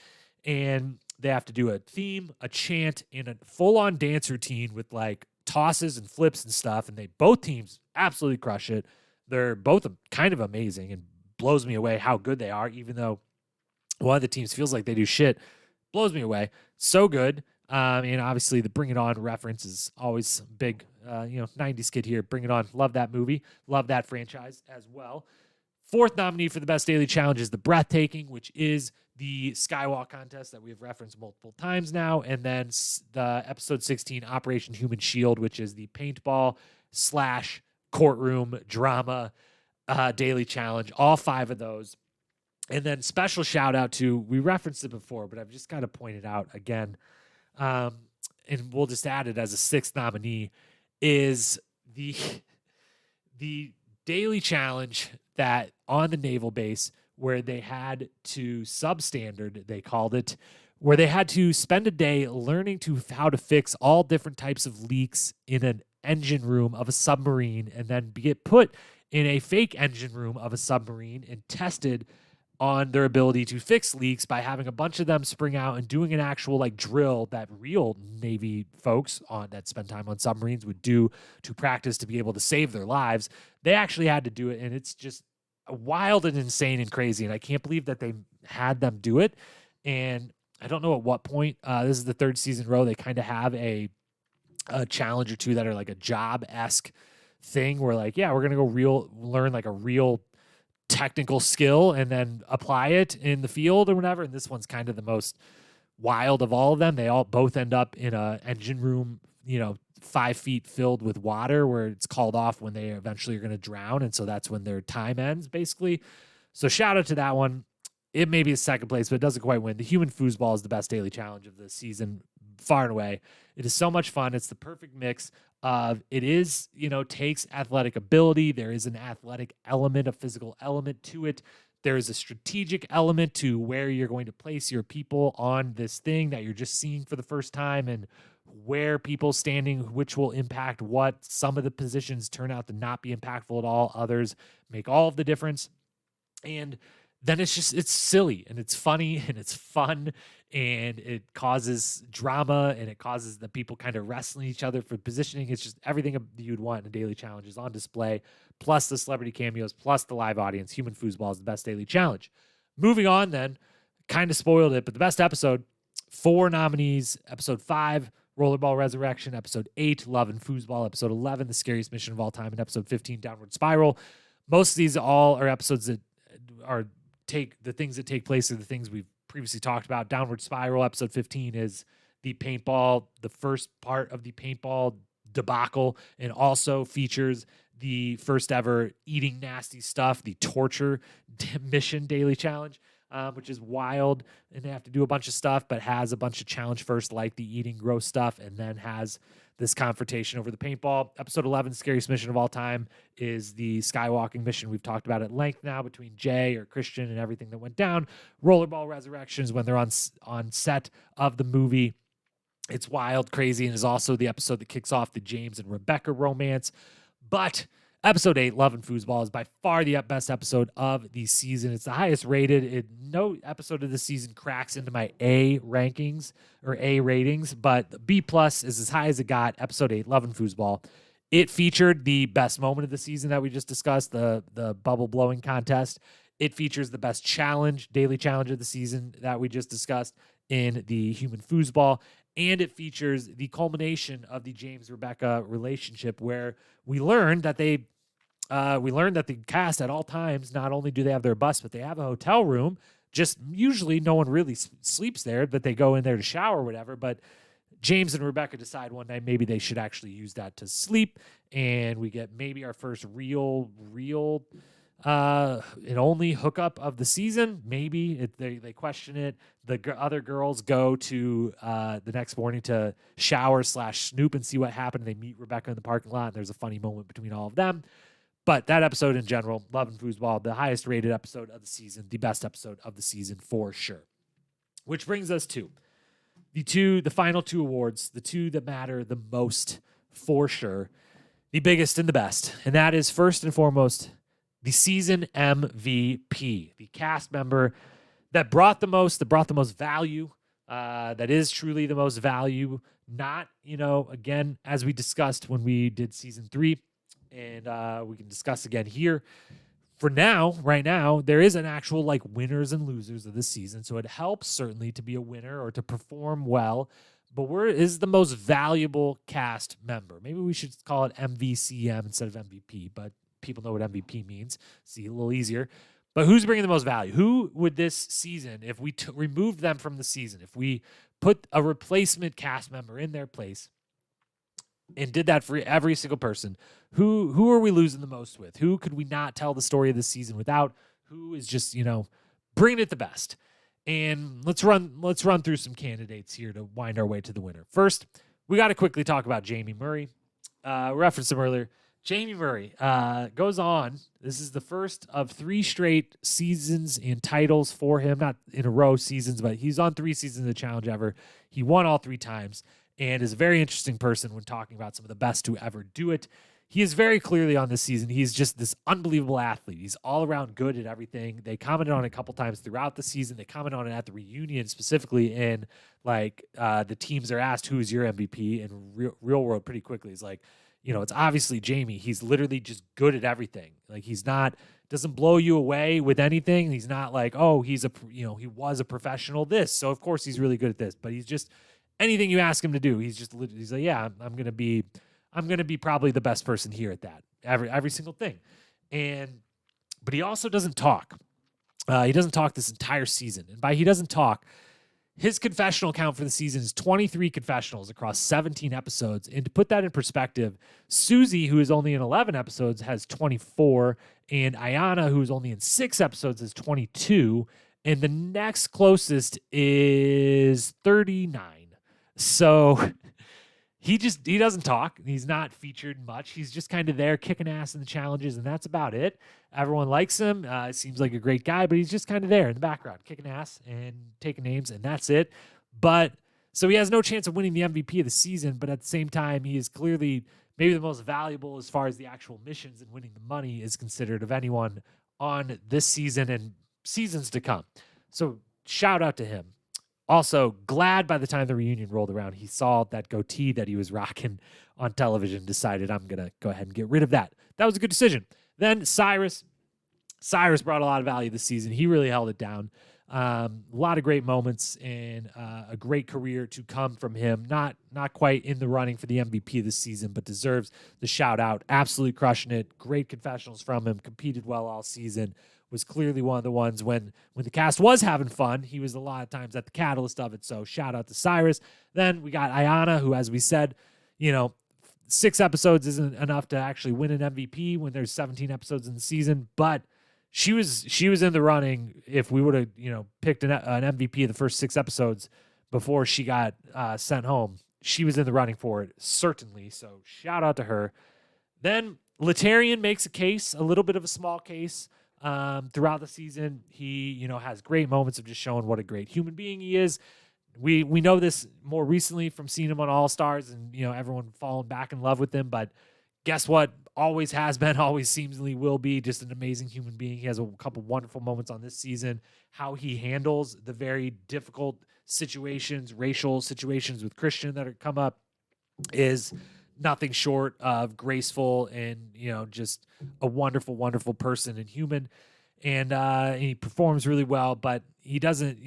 And they have to do a theme, a chant, and a full-on dance routine with like tosses and flips and stuff. And both teams absolutely crush it. They're both kind of amazing and blows me away how good they are, even though one of the teams feels like they do shit. Blows me away. So good. And obviously the Bring It On reference is always big, 90s kid here. Bring It On. Love that movie. Love that franchise as well. Fourth nominee for the best daily challenge is The Breathtaking, which is the Skywalk contest that we have referenced multiple times now. And then the episode 16, Operation Human Shield, which is the paintball / courtroom drama daily challenge. All 5 of those. And then special shout out to, we referenced it before, but I've just got to point it out again. And we'll just add it as a 6th nominee, is the daily challenge that on the naval base where they had to substandard, they called it, where they had to spend a day learning how to fix all different types of leaks in an engine room of a submarine and then get put in a fake engine room of a submarine and tested on their ability to fix leaks by having a bunch of them spring out and doing an actual like drill that real Navy folks that spend time on submarines would do to practice to be able to save their lives. They actually had to do it, and it's just wild and insane and crazy, and I can't believe that they had them do it. And I don't know at what point, this is the 3rd season in a row, they kind of have a challenge or two that are like a job-esque thing where like, yeah, we're going to go learn like a real technical skill and then apply it in the field or whatever. And this one's kind of the most wild of all of them. They all both end up in a engine room, 5 feet filled with water where it's called off when they eventually are going to drown. And so that's when their time ends basically. So shout out to that one. It may be a 2nd place, but it doesn't quite win. The Human Foosball is the best daily challenge of the season, far and away. It is so much fun. It's the perfect mix of takes athletic ability. There is an athletic element, a physical element to it. There is a strategic element to where you're going to place your people on this thing that you're just seeing for the first time and where people standing, which will impact what. Some of the positions turn out to not be impactful at all. Others make all of the difference. And then it's silly and it's funny and it's fun and it causes drama and it causes the people kind of wrestling each other for positioning. It's just everything you'd want in a daily challenge is on display, plus the celebrity cameos, plus the live audience. Human Foosball is the best daily challenge. Moving on then, kind of spoiled it, but the best episode, 4 nominees, episode 5, Rollerball Resurrection, episode 8, Love and Foosball, episode 11, The Scariest Mission of All Time, and episode 15, Downward Spiral. Most of these all are episodes that take place are the things we've previously talked about. Downward Spiral, episode 15, is the first part of the paintball debacle, and also features the first ever eating nasty stuff, the torture mission daily challenge, which is wild. And they have to do a bunch of stuff, but has a bunch of challenge first, like the eating gross stuff, and then has this confrontation over the paintball. Episode 11, Scariest Mission of All Time, is the skywalking mission we've talked about at length now between Jay or Christian and everything that went down. Rollerball Resurrections, when they're on set of the movie It's wild, crazy, and is also the episode that kicks off the James and Rebecca romance. But episode 8, Love and Foosball, is by far the best episode of the season. It's the highest rated. No episode of the season cracks into my A rankings or A ratings, but B plus is as high as it got. Episode 8, Love and Foosball. It featured the best moment of the season that we just discussed, the bubble blowing contest. It features the best daily challenge of the season that we just discussed in the human foosball. And it features the culmination of the James-Rebecca relationship, where we learned that the cast at all times, not only do they have their bus, but they have a hotel room. Just usually no one really sleeps there, but they go in there to shower or whatever. But James and Rebecca decide one night maybe they should actually use that to sleep. And we get maybe our first real and only hookup of the season. Maybe they question it. The other girls go to the next morning to shower / snoop and see what happened. They meet Rebecca in the parking lot, and there's a funny moment between all of them. But that episode in general, Love and Foosball, the highest rated episode of the season, the best episode of the season for sure. Which brings us to the final 2 awards, the 2 that matter the most for sure, the biggest and the best. And that is first and foremost the season MVP, the cast member that brought the most value, that is truly the most value. Not, again, as we discussed when we did season 3, and we can discuss again here. For now, right now, there is an actual winners and losers of this season, so it helps certainly to be a winner or to perform well. But is the most valuable cast member? Maybe we should call it MVCM instead of MVP, but people know what MVP means. See, a little easier. But who's bringing the most value? Who would this season, if we removed them from the season, if we put a replacement cast member in their place and did that for every single person, who are we losing the most with? Who could we not tell the story of the season without? Who is just, bringing it the best? And let's run through some candidates here to wind our way to the winner. First, we got to quickly talk about Jamie Murray. Referenced him earlier. Jamie Murray goes on. This is the first of 3 straight seasons and titles for him. Not in a row seasons, but he's on 3 seasons of the challenge ever. He won all 3 times and is a very interesting person when talking about some of the best to ever do it. He is very clearly on this season. He's just this unbelievable athlete. He's all around good at everything. They commented on it a couple times throughout the season. They commented on it at the reunion, specifically in the teams are asked, who is your MVP? And Real World pretty quickly is like, it's obviously Jamie. He's literally just good at everything. Doesn't blow you away with anything. He's not like, oh, he was a professional this, so of course he's really good at this. But he's just anything you ask him to do, he's like, yeah, I'm gonna be probably the best person here at that. Every single thing. But he also doesn't talk. He doesn't talk this entire season. And by he doesn't talk, his confessional count for the season is 23 confessionals across 17 episodes. And to put that in perspective, Susie, who is only in 11 episodes, has 24. And Ayanna, who is only in 6 episodes, has 22. And the next closest is 39. So he doesn't talk. He's not featured much. He's just kind of there kicking ass in the challenges, and that's about it. Everyone likes him. Seems like a great guy, but he's just kind of there in the background, kicking ass and taking names, and that's it. But so he has no chance of winning the MVP of the season, but at the same time, he is clearly maybe the most valuable as far as the actual missions and winning the money is considered of anyone on this season and seasons to come. So shout out to him. Also, glad by the time the reunion rolled around, he saw that goatee that he was rocking on television, decided I'm going to go ahead and get rid of that. That was a good decision. Then Cyrus brought a lot of value this season. He really held it down. A lot of great moments and a great career to come from him. Not quite in the running for the MVP this season, but deserves the shout out. Absolutely crushing it. Great confessionals from him. Competed well all season. Was clearly one of the ones when the cast was having fun. He was a lot of times at the catalyst of it. So shout out to Cyrus. Then we got Ayanna, who, as we said, 6 episodes isn't enough to actually win an MVP when there's 17 episodes in the season, but she was in the running. If we would have picked an MVP of the first 6 episodes before she got sent home, she was in the running for it, certainly. So shout out to her. Then Letarian makes a case, a little bit of a small case. Throughout the season, he, has great moments of just showing what a great human being he is. We know this more recently from seeing him on All Stars and, everyone falling back in love with him. But guess what? Always has been, always seemingly will be, just an amazing human being. He has a couple wonderful moments on this season. How he handles the very difficult situations, racial situations with Christian that are come up is nothing short of graceful and, just a wonderful, wonderful person and human. And he performs really well, but he doesn't,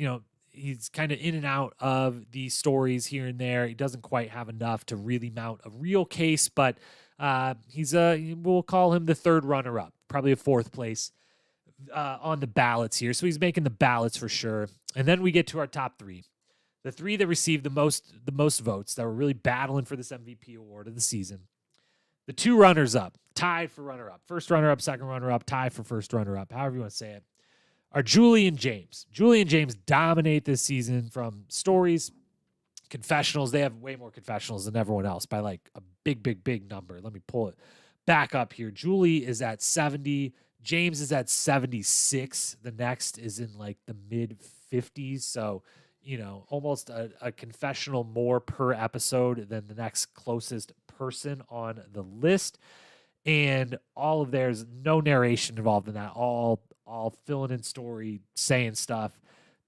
he's kind of in and out of these stories here and there. He doesn't quite have enough to really mount a real case, but we'll call him the third runner-up, probably a fourth place on the ballots here. So he's making the ballots for sure. And then we get to our top three. The three that received the most votes, that were really battling for this MVP award of the season. The two runners-up, tied for runner-up. First runner-up, second runner-up, tied for first runner-up, however you want to say it, are Julie and James. Julie and James dominate this season from stories, confessionals. They have way more confessionals than everyone else by like a big, big, big number. Let me pull it back up here. Julie is at 70. James is at 76. The next is in like the mid-50s. So, almost a confessional more per episode than the next closest person on the list. And all of there's no narration involved in that. All filling in story, saying stuff,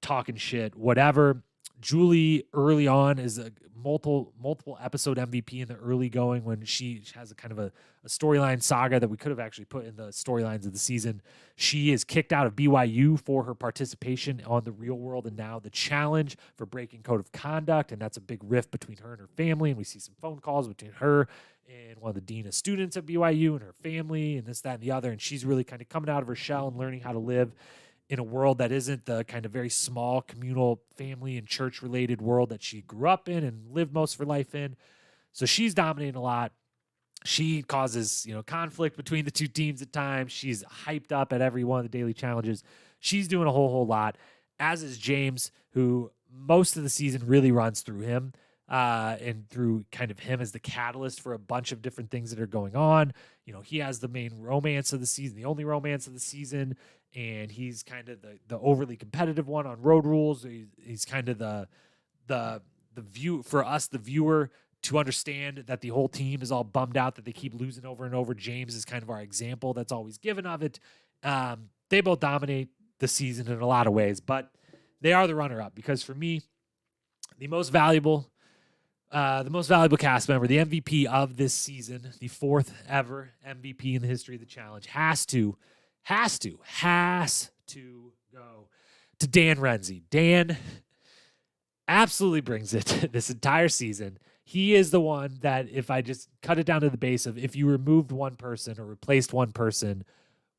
talking shit, whatever. Julie early on is a multiple episode MVP in the early going when she has a kind of a storyline saga that we could have actually put in the storylines of the season. She is kicked out of BYU for her participation on The Real World and now The Challenge for breaking code of conduct, and that's a big rift between her and her family, and we see some phone calls between her and one of the dean of students at BYU and her family and this, that, and the other, and she's really kind of coming out of her shell and learning how to live in a world that isn't the kind of very small communal family and church related world that she grew up in and lived most of her life in. So she's dominating a lot. She causes, conflict between the two teams at times. She's hyped up at every one of the daily challenges. She's doing a whole lot, as is James, who most of the season really runs through him and through kind of him as the catalyst for a bunch of different things that are going on. He has the main romance of the season, the only romance of the season, and he's kind of the overly competitive one on Road Rules. He's kind of the view for us, the viewer, to understand that the whole team is all bummed out that they keep losing over and over. James is kind of our example that's always given of it. They both dominate the season in a lot of ways, but they are the runner-up because for me, the most valuable cast member, the MVP of this season, the fourth ever MVP in the history of the challenge, has to go to Dan Renzi. Dan absolutely brings it this entire season. He is the one that, if I just cut it down to the base of if you removed one person or replaced one person,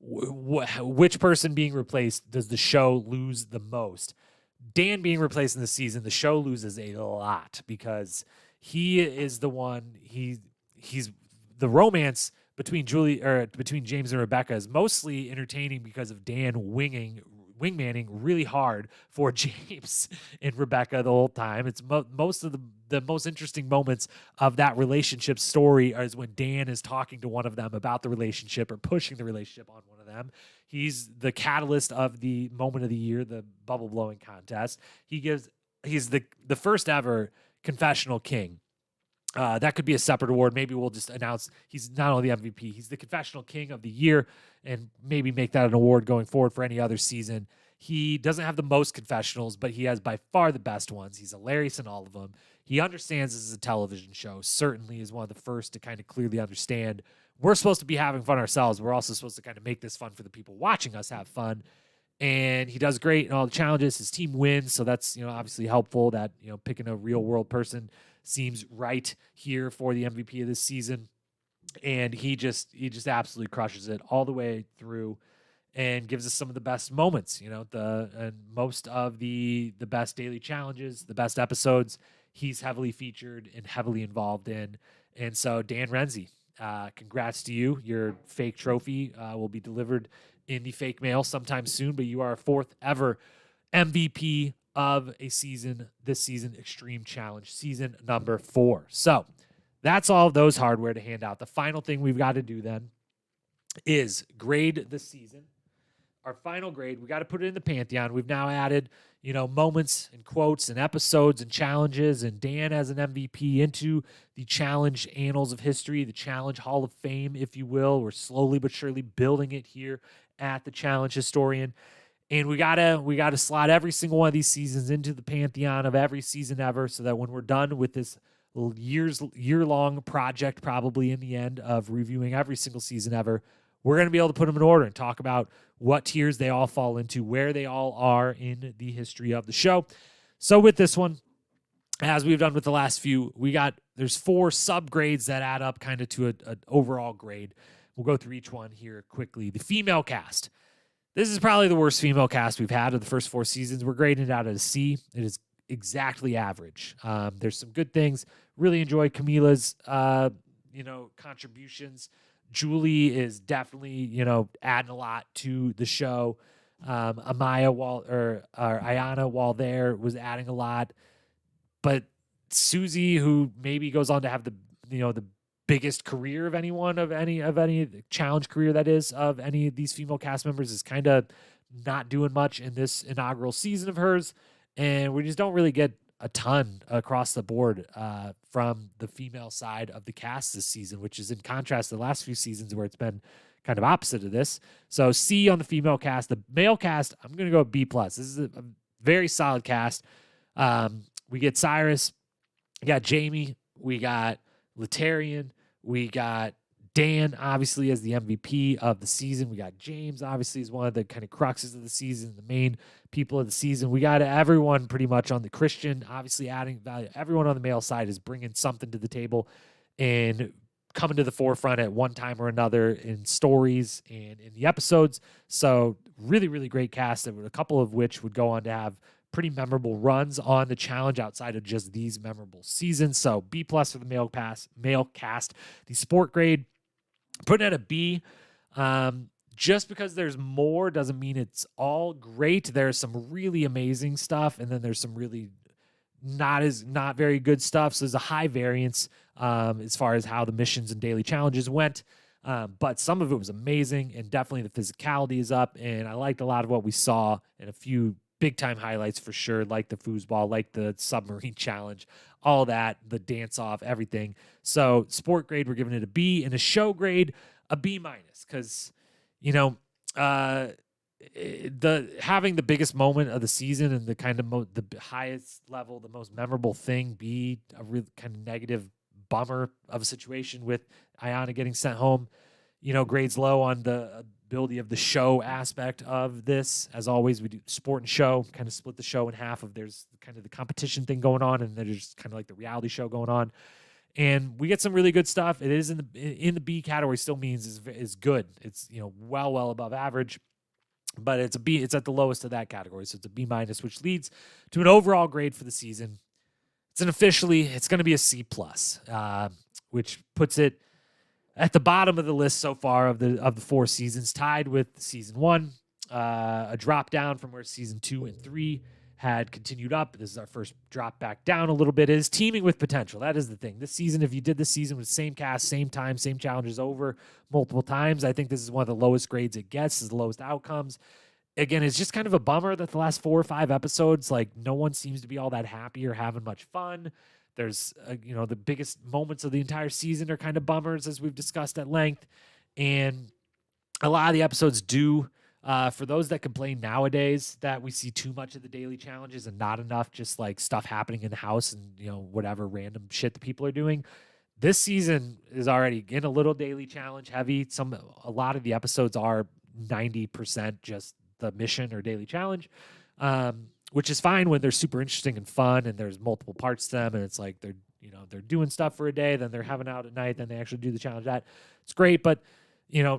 which person being replaced does the show lose the most? Dan being replaced in the season, the show loses a lot because he is the one. He's the romance between James and Rebecca is mostly entertaining because of Dan wingmanning really hard for James and Rebecca the whole time. It's most of the most interesting moments of that relationship story is when Dan is talking to one of them about the relationship or pushing the relationship on one of them. He's the catalyst of the moment of the year, the bubble blowing contest. He's the first ever confessional king. That could be a separate award. Maybe we'll just announce he's not only the MVP, he's the confessional king of the year, and maybe make that an award going forward for any other season. He doesn't have the most confessionals, but he has by far the best ones. He's hilarious in all of them. He understands this is a television show, certainly is one of the first to kind of clearly understand we're supposed to be having fun ourselves. We're also supposed to kind of make this fun for the people watching us have fun. And he does great in all the challenges. His team wins, so that's obviously helpful that picking a real world person seems right here for the MVP of this season. And he just absolutely crushes it all the way through and gives us some of the best moments, and most of the best daily challenges, the best episodes he's heavily featured and heavily involved in. And so Dan Renzi, congrats to you. Your fake trophy will be delivered in the fake mail sometime soon, but you are a fourth ever MVP of a season, this season, Extreme Challenge, season number 4. So that's all of those hardware to hand out. The final thing we've got to do then is grade the season our final grade, we got to put it in the pantheon. We've now added, moments and quotes and episodes and challenges, and Dan as an MVP into the challenge annals of history, the challenge Hall of Fame, if you will. We're slowly but surely building it here at the Challenge Historian. And we gotta slot every single one of these seasons into the pantheon of every season ever, so that when we're done with this year-long project, probably in the end of reviewing every single season ever, we're going to be able to put them in order and talk about what tiers they all fall into, where they all are in the history of the show. So with this one, as we've done with the last few, there's 4 subgrades that add up kind of to an overall grade. We'll go through each one here quickly. The female cast. This is probably the worst female cast we've had of the first 4 seasons. We're grading it out at a C. It is exactly average. There's some good things. Really enjoyed Camila's, contributions. Julie is definitely, adding a lot to the show. Ayanna, while there, was adding a lot. But Susie, who maybe goes on to have the biggest career of any challenge career that is of any of these female cast members, is kind of not doing much in this inaugural season of hers. And we just don't really get a ton across the board from the female side of the cast this season, which is in contrast to the last few seasons where it's been kind of opposite of this. So C on the female cast. The male cast, I'm going to go B+. This is a very solid cast. We get Cyrus, we got Jamie, we got Letarian, we got Dan, obviously, as the MVP of the season. We got James, obviously, as one of the kind of cruxes of the season, the main people of the season. We got everyone pretty much on the Christian, obviously adding value. Everyone on the male side is bringing something to the table and coming to the forefront at one time or another in stories and in the episodes. So really, really great cast, a couple of which would go on to have pretty memorable runs on the challenge outside of just these memorable seasons. So B+ for the male cast. The sport grade, putting at a B. Just because there's more doesn't mean it's all great. There's some really amazing stuff, and then there's some really not very good stuff. So there's a high variance as far as how the missions and daily challenges went. But some of it was amazing, and definitely the physicality is up. And I liked a lot of what we saw, and a few big-time highlights for sure, like the foosball, like the submarine challenge, all that, the dance-off, everything. So sport grade, we're giving it a B, and a show grade, a B-, because, having the biggest moment of the season and the kind of the highest level, the most memorable thing be a real kind of negative bummer of a situation with Ayanna getting sent home, grades low on the ability of the show aspect of this. As always, we do sport and show, kind of split the show in half. There's kind of the competition thing going on, and there's kind of like the reality show going on. And we get some really good stuff. It is in the B category, still means is good. It's well above average, but it's a B. It's at the lowest of that category, so it's a B-, which leads to an overall grade for the season. It's going to be a C+, which puts it at the bottom of the list so far of the 4 seasons, tied with season 1. A drop down from where season 2 and 3 had continued up. This is our first drop back down a little bit. It is teaming with potential. That is the thing. This season, if you did this season with same cast, same time, same challenges over multiple times, I think this is one of the lowest grades it gets. This is the lowest outcomes. Again, it's just kind of a bummer that the last 4 or 5 episodes, no one seems to be all that happy or having much fun. There's, the biggest moments of the entire season are kind of bummers, as we've discussed at length. And a lot of the episodes do, for those that complain nowadays that we see too much of the daily challenges and not enough just stuff happening in the house and, whatever random shit that people are doing. This season is already in a little daily challenge heavy. A lot of the episodes are 90% just the mission or daily challenge. Which is fine when they're super interesting and fun and there's multiple parts to them and it's like they're doing stuff for a day, then they're having out at night, then they actually do the challenge. It's great, but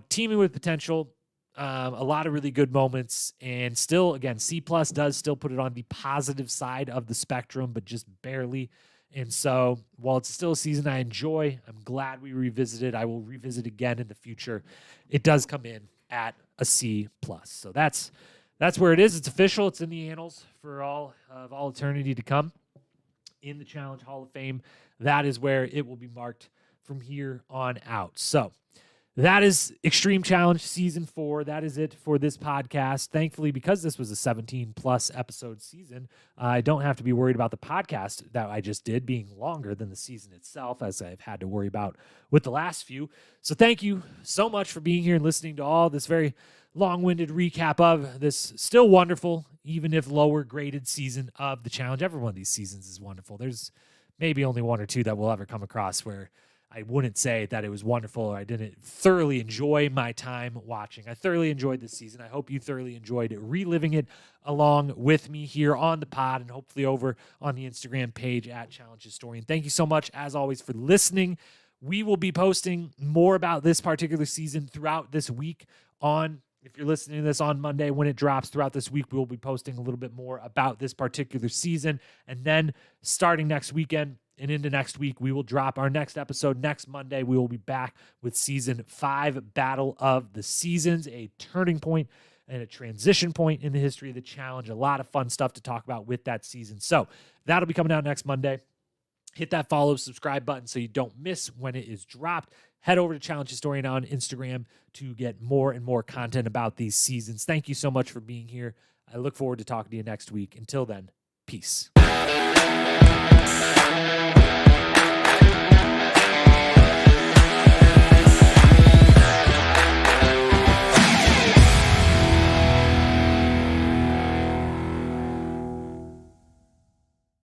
teaming with potential, a lot of really good moments, and still, again, C+ does still put it on the positive side of the spectrum, but just barely. And so while it's still a season I enjoy, I'm glad we revisited. I will revisit again in the future. It does come in at a C+. So that's where it is. It's official. It's in the annals for all eternity to come. In the Challenge Hall of Fame, that is where it will be marked from here on out. So that is Extreme Challenge Season 4. That is it for this podcast. Thankfully, because this was a 17-plus episode season, I don't have to be worried about the podcast that I just did being longer than the season itself, as I've had to worry about with the last few. So thank you so much for being here and listening to all this very long-winded recap of this still wonderful, even if lower-graded season of the challenge. Every one of these seasons is wonderful. There's maybe only one or two that we'll ever come across where I wouldn't say that it was wonderful or I didn't thoroughly enjoy my time watching. I thoroughly enjoyed this season. I hope you thoroughly enjoyed reliving it along with me here on the pod and hopefully over on the Instagram page at Challenge Historian. Thank you so much, as always, for listening. We will be posting more about this particular season throughout this week if you're listening to this on Monday when it drops throughout this week, we will be posting a little bit more about this particular season. And then starting next weekend and into next week, we will drop our next episode next Monday. We will be back with Season 5, Battle of the Seasons, a turning point and a transition point in the history of the challenge. A lot of fun stuff to talk about with that season. So that'll be coming out next Monday. Hit that follow, subscribe button so you don't miss when it is dropped. Head over to Challenge Historian on Instagram to get more and more content about these seasons. Thank you so much for being here. I look forward to talking to you next week. Until then, peace.